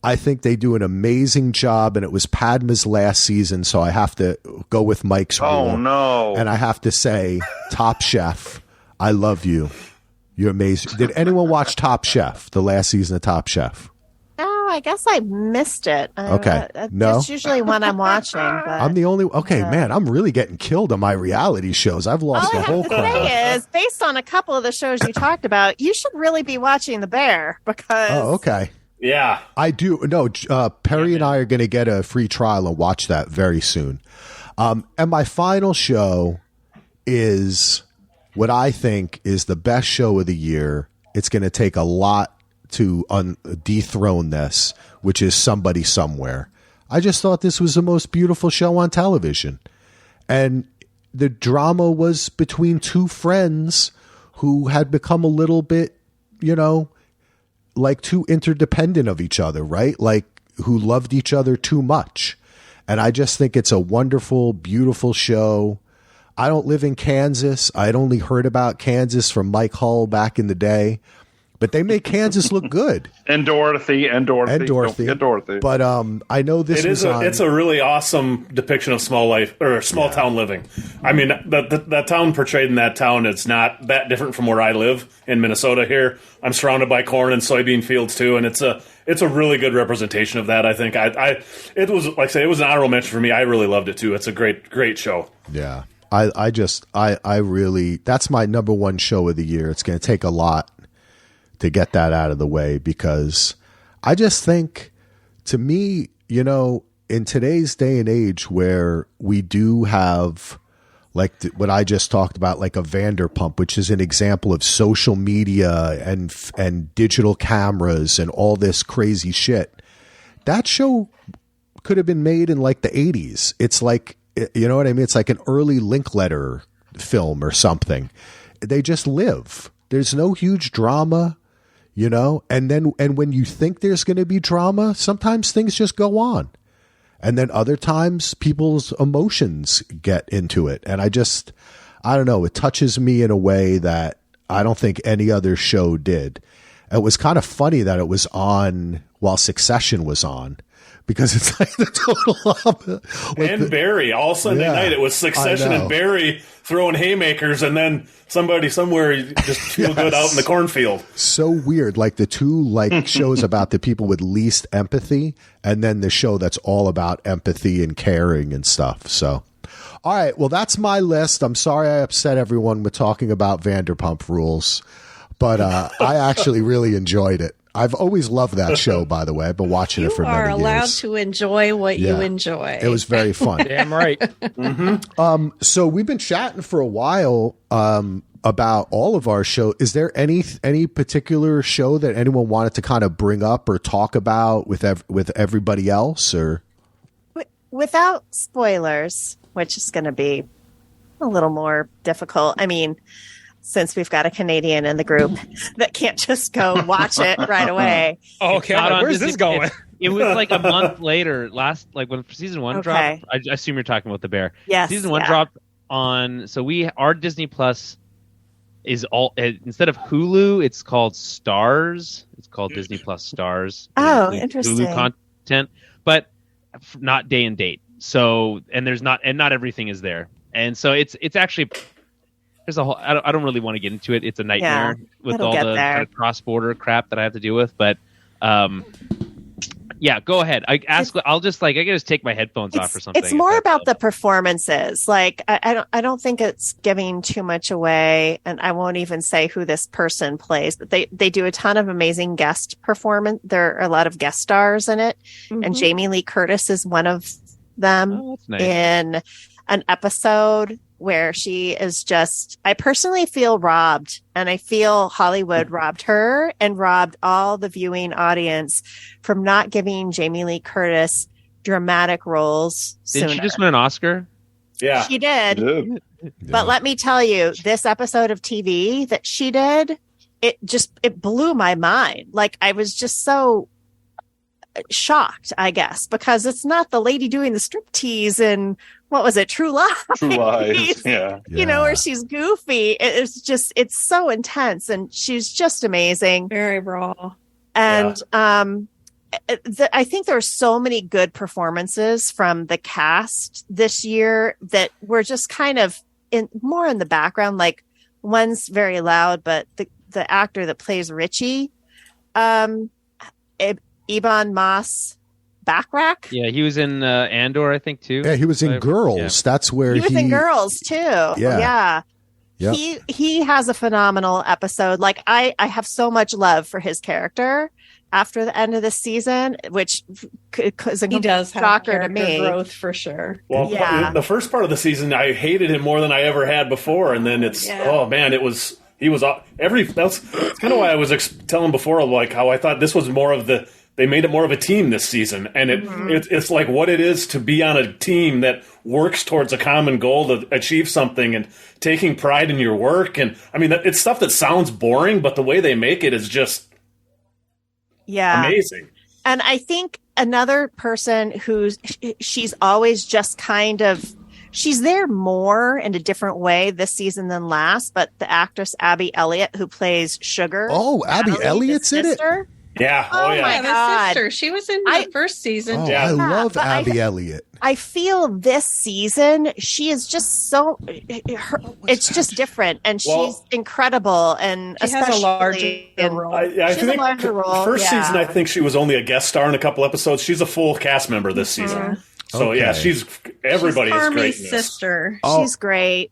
I think they do an amazing job, and it was Padma's last season, so I have to go with Mike's rule. Oh, no. And I have to say, Top Chef, I love you. You're amazing. Did anyone watch Top Chef, the last season of Top Chef? Oh, I guess I missed it. Okay. No? It's usually one I'm watching. But, I'm the only... Okay, man, I'm really getting killed on my reality shows. I've lost the whole all I have to say is, based on a couple of the shows you talked about, you should really be watching The Bear because... Oh, okay. Yeah. I do. No, Perry and I are going to get a free trial and watch that very soon. And my final show is what I think is the best show of the year. It's going to take a lot to dethrone this, which is Somebody Somewhere. I just thought this was the most beautiful show on television. And the drama was between two friends who had become a little bit, like too interdependent of each other, right? Like who loved each other too much. And I just think it's a wonderful, beautiful show. I don't live in Kansas. I'd only heard about Kansas from Mike Hull back in the day, but they make Kansas look good. And Dorothy. Don't forget Dorothy. But I know this it's a really awesome depiction of small life or small town living. I mean, that town portrayed in that town, it's not that different from where I live in Minnesota here. I'm surrounded by corn and soybean fields too, and it's a really good representation of that. I think it was, like I say, it was an honorable mention for me. I really loved it too. It's a great show. Yeah. I really, that's my number one show of the year. It's going to take a lot to get that out of the way, because I just think, to me, in today's day and age where we do have like what I just talked about, like a Vanderpump, which is an example of social media and digital cameras and all this crazy shit. That show could have been made in like the 80s. It's like, you know what I mean? It's like an early Linkletter film or something. They just live. There's no huge drama. And when you think there's going to be drama, sometimes things just go on. And then other times people's emotions get into it. And I don't know, it touches me in a way that I don't think any other show did. It was kind of funny that it was on while Succession was on, because it's like the total opposite. Like Barry, all Sunday night, it was Succession and Barry throwing haymakers, and then somebody somewhere just feel good out in the cornfield. So weird. Like the two shows about the people with least empathy, and then the show that's all about empathy and caring and stuff. So, all right. Well, that's my list. I'm sorry I upset everyone with talking about Vanderpump Rules, but I actually really enjoyed it. I've always loved that show, by the way. I've been watching it for many years. You are allowed to enjoy what you enjoy. It was very fun. Damn right. Mm-hmm. So we've been chatting for a while about all of our show. Is there any particular show that anyone wanted to kind of bring up or talk about with everybody else, or without spoilers, which is going to be a little more difficult? I mean, since we've got a Canadian in the group that can't just go watch it right away. Oh, okay, where's this going? It was like a month later, when season 1 dropped. I assume you're talking about The Bear. Yes, season 1 dropped on. So our Disney Plus is all, instead of Hulu, it's called Stars. It's called Disney Plus Stars. Oh, interesting. Hulu content, but not day and date. So not everything is there, and so it's actually. There's a whole. I don't really want to get into it. It's a nightmare with all the kind of cross-border crap that I have to deal with. But, go ahead. I can just take my headphones off or something. It's more about the performances. Like I don't think it's giving too much away, and I won't even say who this person plays. But they do a ton of amazing guest performance. There are a lot of guest stars in it, and Jamie Lee Curtis is one of them in an episode where she is just, I personally feel robbed, and I feel Hollywood robbed her and robbed all the viewing audience from not giving Jamie Lee Curtis dramatic roles Didn't sooner. she just win an Oscar? Yeah. She did. Dude. But let me tell you, this episode of TV that she did, it blew my mind. Like, I was just so shocked, I guess, because it's not the lady doing the striptease and what was it, True Lies? True Lies. Yeah. You know, where she's goofy. It's so intense, and she's just amazing. Very raw. And I think there are so many good performances from the cast this year that were just kind of more in the background. Like, one's very loud, but the actor that plays Richie, Ebon Moss Backrack. Yeah, he was in Andor, I think, too. Yeah, he was in Girls. Yeah. That's where He was in Girls too. Yeah. Yep. He has a phenomenal episode. Like, I have so much love for his character after the end of the season, which is a He does have shocker to character me. growth for sure. Well, the first part of the season, I hated him more than I ever had before, and then oh man, that's kind of why I was telling before, like how I thought this was they made it more of a team this season, and it's like what it is to be on a team that works towards a common goal to achieve something and taking pride in your work. And I mean, it's stuff that sounds boring, but the way they make it is just amazing. And I think another person she's always just kind of, she's there more in a different way this season than last, but the actress Abby Elliott, who plays Sugar. Oh, Abby Elliott's in it? Yeah. Oh, yeah. my The God. sister. She was in the first season. Oh, too. I love but Abby Elliott. I feel this season she is just so it's just different, and she's incredible, and She has a larger role. I think larger role. First season, I think she was only a guest star in a couple episodes. She's a full cast member this season. So Okay. everybody is great. Carmi's in this. sister. She's great.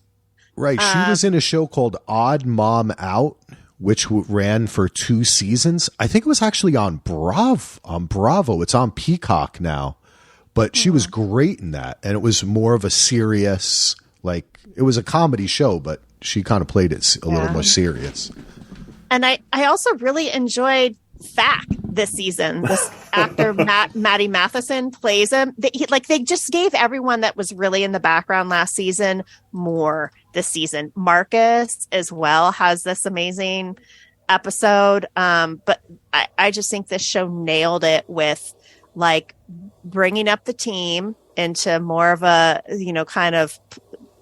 Right. She was in a show called Odd Mom Out, which ran for 2 seasons. I think it was actually on Bravo. It's on Peacock now. But she was great in that. And it was more of a serious, like, it was a comedy show, but she kind of played it a little more serious. And I also really enjoyed Fack this season. This actor, Matty Matheson, plays him. They just gave everyone that was really in the background last season more this season. Marcus as well has this amazing episode. But I just think this show nailed it with, like, bringing up the team into more of a, kind of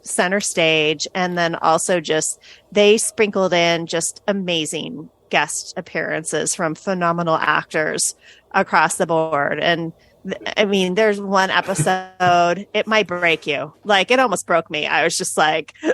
center stage. And then also just, they sprinkled in just amazing guest appearances from phenomenal actors across the board. And I mean, there's one episode, it might break you. Like, it almost broke me. I was just like, at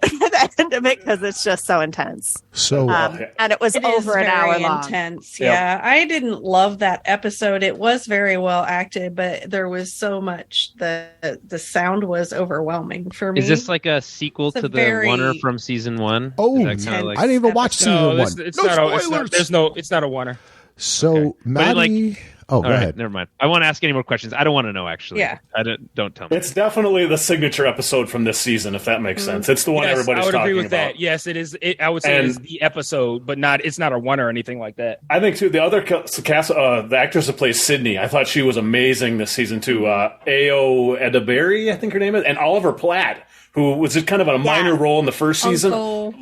the end of it, because it's just so intense. So, and it was over an hour long. Intense. Yeah. I didn't love that episode. It was very well acted, but there was so much the sound was overwhelming for me. Is this like a sequel It's a to the very oneer from season 1? Oh, Is that kinda like- I didn't even watch season 1. It's No not spoilers. it's not a oneer. So, Okay. But, Maddie... go All right, ahead. never mind. I won't ask any more questions. I don't want to know, actually. Yeah. Don't tell me. It's definitely the signature episode from this season, if that makes sense. It's the one Yes, everybody's I would talking agree with about. that. Yes, it is. I would say it is the episode, but it's not a one or anything like that. I think too. The other cast, the actress that plays Sydney, I thought she was amazing this season too. Ao Edeberry, I think her name is, and Oliver Platt, who was just kind of a minor role in the first season.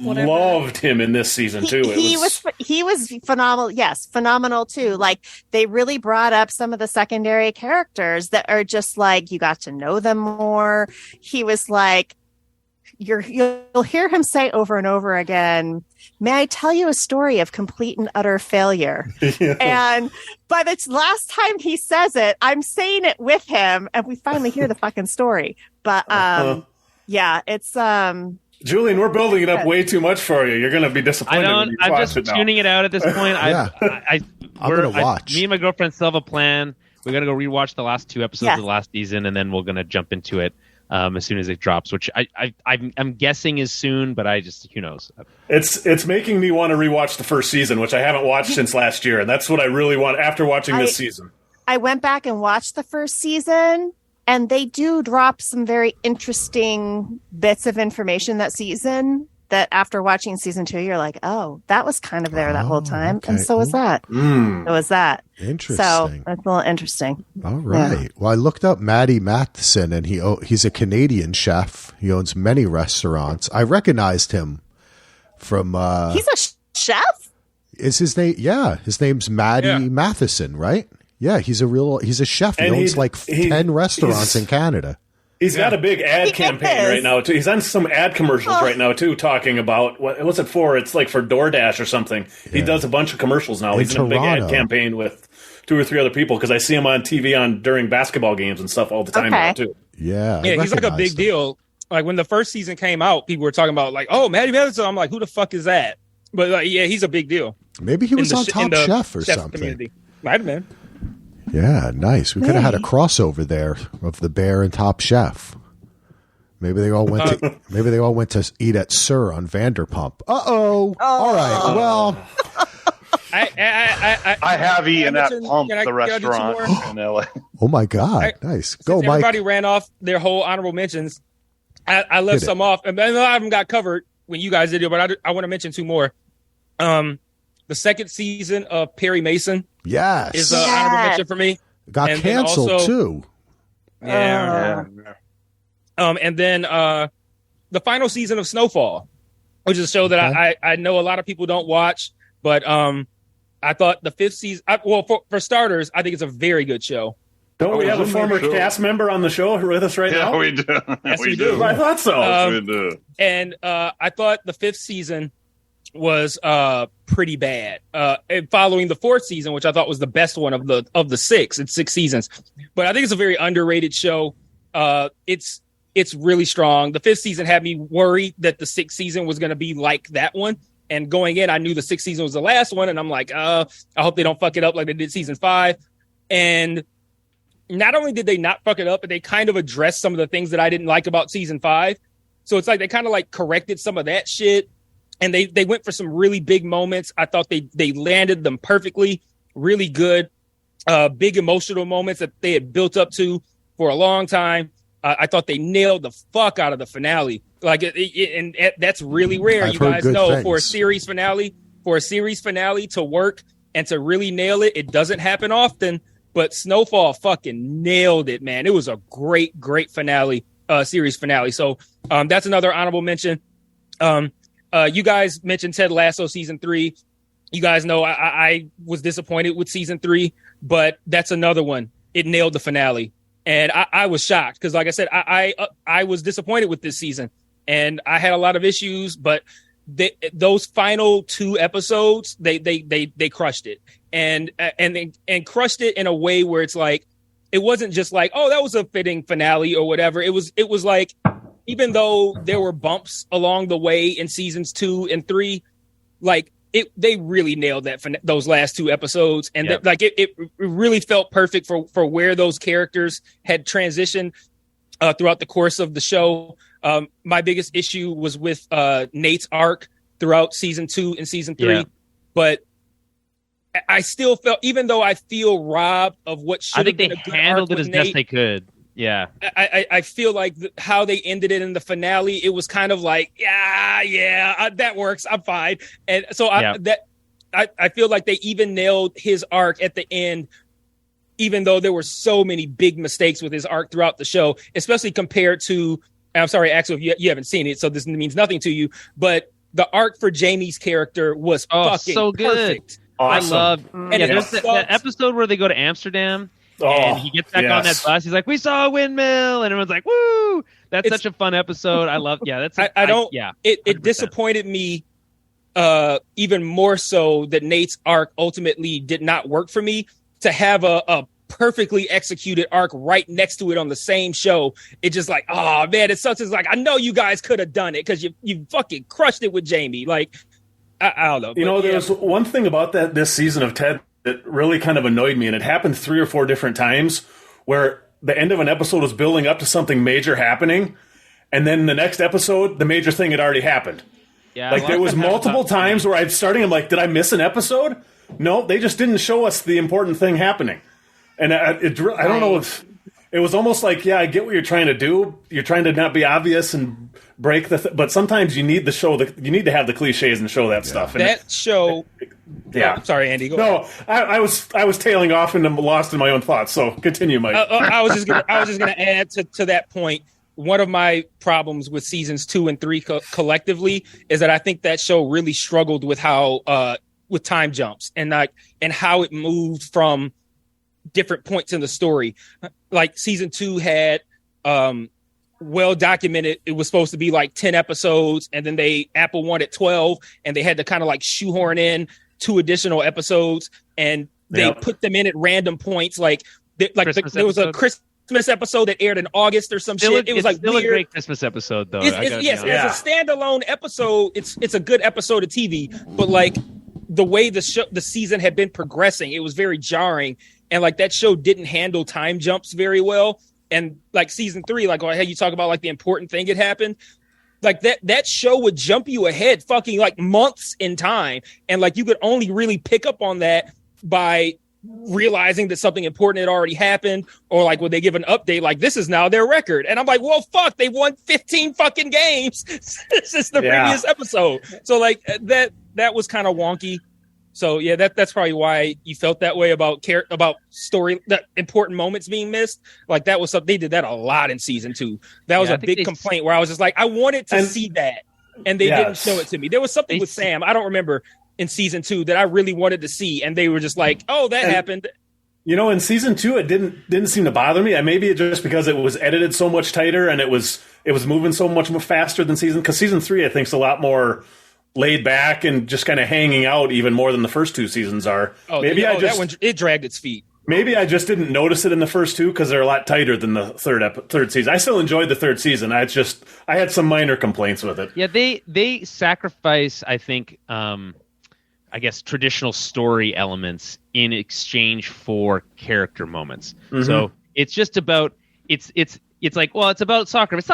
whatever. Loved him in this season too. He was phenomenal. Yes, phenomenal too. Like, they really brought up some of the secondary characters that are just like, you got to know them more. He was like, you'll hear him say over and over again, "May I tell you a story of complete and utter failure?" And by the last time he says it, I'm saying it with him, and we finally hear the fucking story. But yeah, it's Julian, we're building it up way too much for you. You're going to be disappointed when you I'm watch just it now. tuning it out at this point. Yeah. I'm gonna watch. Me and my girlfriend still have a plan. We're gonna go rewatch the last 2 episodes of the last season, and then we're gonna jump into it as soon as it drops. Which I'm guessing is soon, but who knows? It's making me want to rewatch the first season, which I haven't watched since last year, and that's what I really want after watching this season. I went back and watched the first season, and they do drop some very interesting bits of information that season that after watching season 2, you're like, oh, that was kind of there that whole time. Okay. And so was that. It was that. Interesting. So that's a little interesting. All right. Yeah. Well, I looked up Matty Matheson, and he's a Canadian chef. He owns many restaurants. I recognized him from... he's a chef? Is his name? Yeah. His name's Matty Matheson, right? Yeah, he's a chef. He owns like 10 restaurants in Canada. He's got a big ad campaign right now, too. He's on some ad commercials right now, too, talking about, what's it for? It's like for DoorDash or something. Yeah. He does a bunch of commercials now. He's in a big ad campaign with 2 or 3 other people, because I see him on TV during basketball games and stuff all the time now, too. Yeah, he's like a big deal. Like, when the first season came out, people were talking about, like, oh, Matty Matheson. I'm like, who the fuck is that? But, like, yeah, he's a big deal. Maybe he was on Top Chef or something. Community. Might have been. Yeah, nice. We could have had a crossover there of the Bear and Top Chef. Maybe they all went to. Maybe they all went to eat at Sir on Vanderpump. All right. Well, I have eaten at Pump, the restaurant in LA. Oh my God! Nice. Go, Mike. Everybody ran off their whole honorable mentions. I left some off, and a lot of them got covered when you guys did it. But I want to mention 2 more. The second season of Perry Mason, is an honorable mention for me. Got canceled also, too. Yeah. And then the final season of Snowfall, which is a show that I know a lot of people don't watch, but I thought the 5th season. For starters, I think it's a very good show. Don't we have a former cast member on the show with us right now? Yeah, we do. Yes, we do. I thought so. We do. And I thought the 5th season was pretty bad. Following the 4th season, which I thought was the best one of the 6. It's 6 seasons, but I think it's a very underrated show. It's really strong. The 5th season had me worried that the 6th season was going to be like that one. And going in, I knew the 6th season was the last one. And I'm like, I hope they don't fuck it up like they did season 5. And not only did they not fuck it up, but they kind of addressed some of the things that I didn't like about season 5. So it's like they kind of like corrected some of that shit. And they went for some really big moments. I thought they landed them perfectly, really good, big emotional moments that they had built up to for a long time. I thought they nailed the fuck out of the finale. Like, and that's really rare. You guys know things. For a series finale to work and to really nail it, it doesn't happen often. But Snowfall fucking nailed it, man. It was a great, great finale, series finale. So that's another honorable mention. You guys mentioned Ted Lasso season 3. You guys know I was disappointed with season 3, but that's another one. It nailed the finale. And I was shocked because, like I said, I was disappointed with this season, and I had a lot of issues. But those final 2 episodes, they crushed it, and crushed it in a way where it's like it wasn't just like, oh, that was a fitting finale or whatever. It was like, even though there were bumps along the way in seasons 2 and 3, like. They really nailed those last 2 episodes, and it really felt perfect for where those characters had transitioned throughout the course of the show. My biggest issue was with Nate's arc throughout season 2 and season 3, but I still felt, even though I feel robbed of what should have been a good arc, handled it as best they could. Yeah, I feel like how they ended it in the finale, it was kind of like, that works. I'm fine. And so I feel like they even nailed his arc at the end, even though there were so many big mistakes with his arc throughout the show, especially compared to, I'm sorry, Axel, if you haven't seen it, so this means nothing to you, but the arc for Jamie's character was fucking so good. Perfect. Awesome. I love, there's that episode where they go to Amsterdam. And he gets back on that bus. He's like, "We saw a windmill," and everyone's like, "Woo!" That's such a fun episode. I love. Yeah, that's. It disappointed me even more so that Nate's arc ultimately did not work for me. To have a perfectly executed arc right next to it on the same show, it just like, oh man, it sucks. It's like, I know you guys could have done it because you fucking crushed it with Jamie. Like, I don't know. You know, there's one thing about this season of Ted. It really kind of annoyed me, and it happened 3 or 4 different times where the end of an episode was building up to something major happening, and then the next episode, the major thing had already happened. Yeah, like there was multiple times where I'm like, did I miss an episode? No, they just didn't show us the important thing happening. And I don't know if it was almost like, yeah, I get what you're trying to do. You're trying to not be obvious and break but sometimes you need you need to have the cliches and show that stuff. And that show. Yeah. Oh, sorry, Andy. Go no, ahead. I was tailing off and I'm lost in my own thoughts. So continue, Mike. I was just gonna add to that point. One of my problems with seasons 2 and 3 collectively is that I think that show really struggled with how with time jumps and how it moved from different points in the story. Like season 2 had well documented, it was supposed to be like 10 episodes, and then Apple wanted 12, and they had to kind of like shoehorn in 2 additional episodes, and they put them in at random points. There was a Christmas episode that aired in August or some shit. It was like still weird. a great Christmas episode though. It's a standalone episode. It's a good episode of TV, but like the way the season had been progressing, it was very jarring, and like that show didn't handle time jumps very well. And like season 3, like hey, you talk about like the important thing had happened. Like that show would jump you ahead fucking like months in time, and like you could only really pick up on that by realizing that something important had already happened, or like when they give an update like this is now their record, and I'm like, well fuck, they won 15 fucking games since the previous episode. So like that was kind of wonky. So yeah, that's probably why you felt that way about story, that important moments being missed. Like that was something, they did that a lot in season 2. That was a big complaint where I was just like, I wanted to see that, and they didn't show it to me. There was something with Sam, I don't remember, in season 2 that I really wanted to see, and they were just like, oh, that happened. You know, in season 2, it didn't seem to bother me. And maybe it just because it was edited so much tighter and it was moving so much more faster than because season 3 I think is a lot more laid back and just kind of hanging out even more than the first 2 seasons are. That one, it dragged its feet. Maybe I just didn't notice it in the first 2 because they're a lot tighter than the third season. I still enjoyed the third season. I had some minor complaints with it. Yeah, they sacrifice, I think, I guess traditional story elements in exchange for character moments. Mm-hmm. So it's just about it's like, well, it's about soccer. It's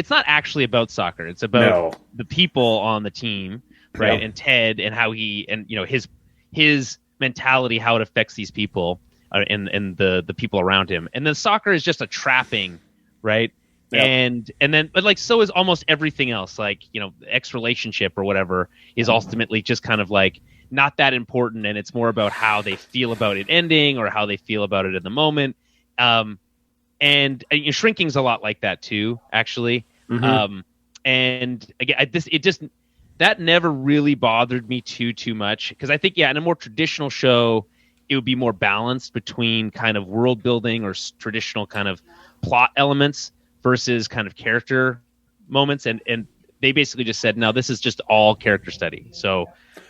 not actually about soccer. It's about the people on the team, right? Yeah. And Ted and how he and his mentality, how it affects these people and the people around him. And then soccer is just a trapping, right? Yep. And then but like so is almost everything else. Like, ex relationship or whatever is ultimately just kind of like not that important, and it's more about how they feel about it ending or how they feel about it in the moment. And Shrinking's a lot like that too, actually. Mm-hmm. And again, that never really bothered me too much, because I think in a more traditional show, it would be more balanced between kind of world building or traditional kind of plot elements versus kind of character moments, and they basically just said, no, this is just all character study. So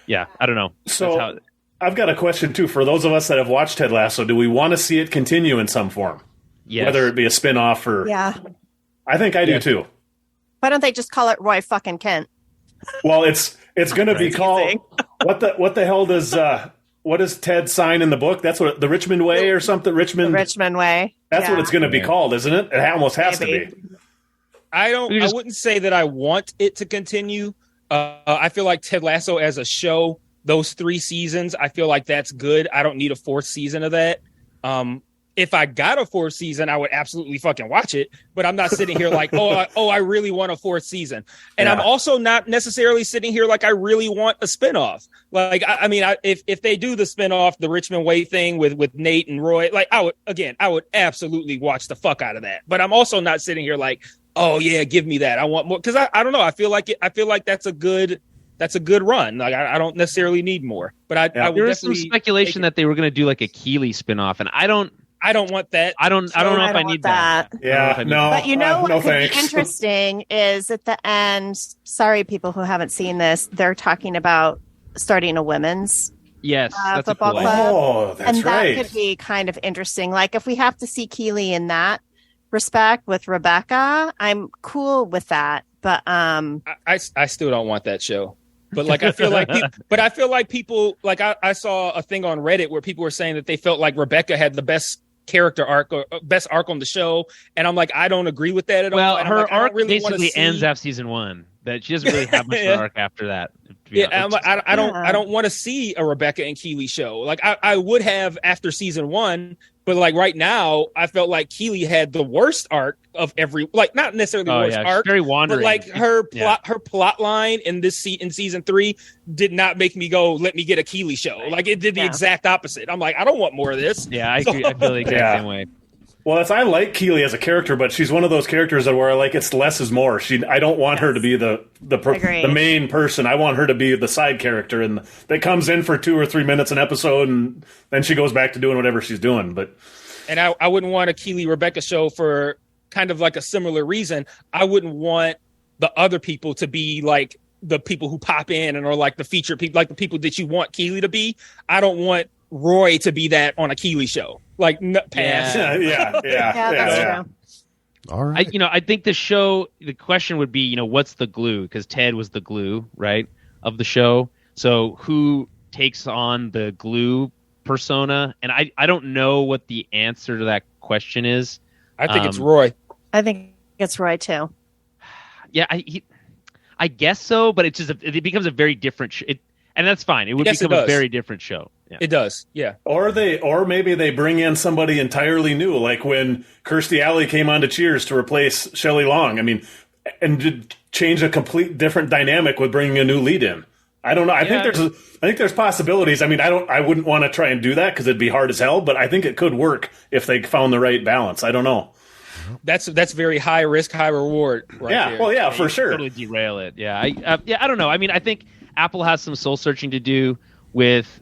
yeah, I don't know. So I've got a question too for those of us that have watched Ted Lasso. Do we want to see it continue in some form? Yes. Whether it be a spin-off or I think I do too. Why don't they just call it Roy fucking Kent? Well, it's going to be called what the hell does what does Ted sign in the book? That's what the Richmond Way or something. The Richmond Way. That's what it's going to be called, isn't it? It almost has to be. I wouldn't say that I want it to continue. I feel like Ted Lasso as a show, those 3 seasons, I feel like that's good. I don't need a 4th season of that. If I got a 4th season, I would absolutely fucking watch it. But I'm not sitting here like, I really want a 4th season. And I'm also not necessarily sitting here like I really want a spinoff. Like, if they do the spinoff, the Richmond Way thing with Nate and Roy, like I would absolutely watch the fuck out of that. But I'm also not sitting here like, oh yeah, give me that. I want more, because I don't know. I feel like that's a good run. Like I don't necessarily need more. But there was some speculation that they were going to do like a Keeley spinoff, and I don't want that. I don't know if I need that. Yeah, no. But what no could thanks. be interesting is at the end. Sorry, people who haven't seen this, they're talking about starting a women's football club. Oh, that's and right. That could be kind of interesting. Like if we have to see Keeley in that respect with Rebecca, I'm cool with that. But I still don't want that show. But like I feel like people like I saw a thing on Reddit where people were saying that they felt like Rebecca had the best character arc or best arc on the show, and I'm like, I don't agree with that at all. Well, and her arc really basically ends after season 1. That she doesn't really have much of an arc after that. I don't want to see a Rebecca and Keeley show. Like I would have after season 1, But like right now, I felt like Keely had the worst arc of every, like not necessarily the worst arc, very wandering. but like her plot line in this in season 3 did not make me go, let me get a Keely show. Like it did the exact opposite. I'm like, I don't want more of this. Yeah, I agree. I feel the exact same way. Well, I like Keely as a character, but she's one of those characters that where like it's less is more. I don't want her to be the main person. I want her to be the side character and that comes in for 2 or 3 minutes an episode, and then she goes back to doing whatever she's doing. And I wouldn't want a Keely Rebecca show for kind of like a similar reason. I wouldn't want the other people to be like the people who pop in and are like the featured people, like the people that you want Keely to be. I don't want Roy to be that on a Keely show. Like pass. Yeah, that's true. All right. I think the question would be, what's the glue? Because Ted was the glue, right, of the show. So who takes on the glue persona? And I don't know what the answer to that question is. I think it's Roy. I think it's Roy too. Yeah, I guess so, but it becomes a very different and that's fine. It would become a very different show. Yeah. It does, yeah. Or maybe they bring in somebody entirely new, like when Kirstie Alley came on to Cheers to replace Shelley Long. I mean, and to change a complete different dynamic with bringing a new lead in. I don't know. I think there's possibilities. I mean, I wouldn't want to try and do that because it'd be hard as hell. But I think it could work if they found the right balance. I don't know. That's very high risk, high reward. Right there. Well, yeah, for sure. Totally derail it. Yeah, I don't know. I mean, I think Apple has some soul searching to do with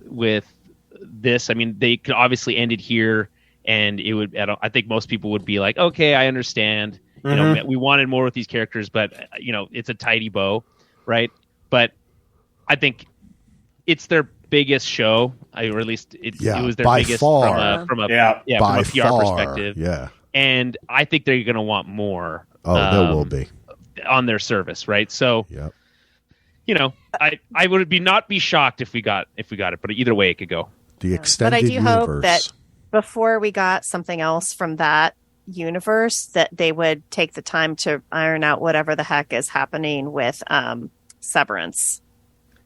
this. I mean, they could obviously end it here, and it would. I think most people would be like, okay, I understand. Mm-hmm. We wanted more with these characters, but it's a tidy bow, right? But I think it's their biggest show, or at least it was their biggest far. from a PR perspective. Yeah, and I think they're going to want more. Oh, there will be on their service, right? So, I would not be shocked if we got it, but either way it could go. The extended but I do universe. hope that before we got something else from that universe, that they would take the time to iron out whatever the heck is happening with Severance.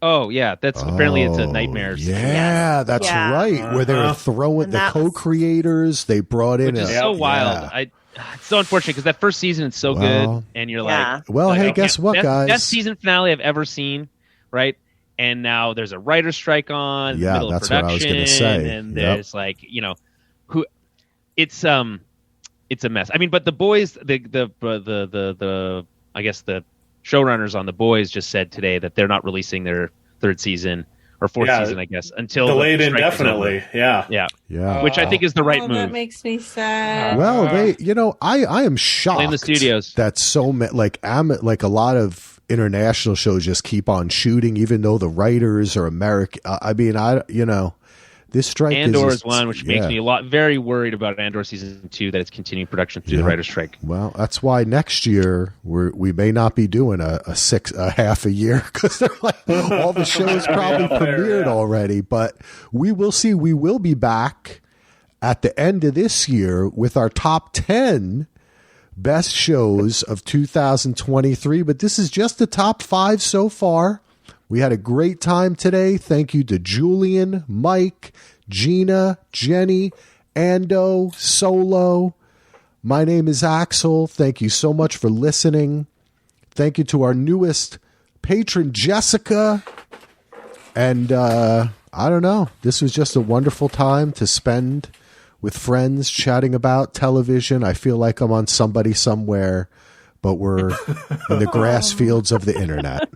Oh yeah, that's apparently it's a nightmare. Yeah, that's right. Where they're throwing the co-creators, they brought in, which is so wild. It's so unfortunate because that first season is so good, and you're like, hey, guess what, guys? Best season finale I've ever seen, right? And now there's a writer's strike on. Yeah, middle that's of what I was going to production, say. And there's who, it's a mess. I mean, but the boys, the I guess the showrunners on The Boys just said today that they're not releasing their third season or fourth season, I guess, until delayed indefinitely. Yeah. Which I think is the right move. That makes me sad. Well, I am shocked. In the studios, that like a lot of international shows just keep on shooting, even though the writers are American. I mean, this strike Andor is one, which makes me very worried about Andor season 2, that it's continuing production through the writer's strike. Well, that's why next year we may not be doing a half a year because they're like all the shows probably premiered already. But we will see. We will be back at the end of this year with our top 10 best shows of 2023. But this is just the top 5 so far. We had a great time today. Thank you to Julian, Mike, Gina, Jenny, Ando, Solo. My name is Axel. Thank you so much for listening. Thank you to our newest patron, Jessica. And I don't know. This was just a wonderful time to spend with friends chatting about television. I feel like I'm on Somebody Somewhere, but we're in the grass fields of the internet.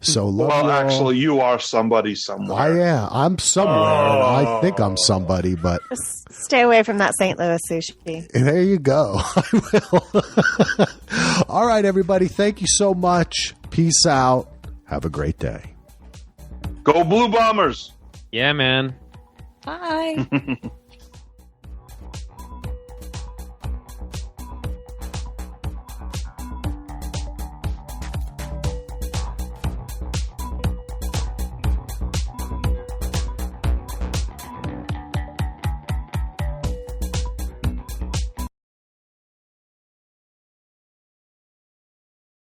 So actually, you are somebody somewhere. I am. I'm somewhere. I think I'm somebody, but just stay away from that St. Louis sushi. There you go. I will. All right, everybody. Thank you so much. Peace out. Have a great day. Go Blue Bombers. Yeah, man. Bye.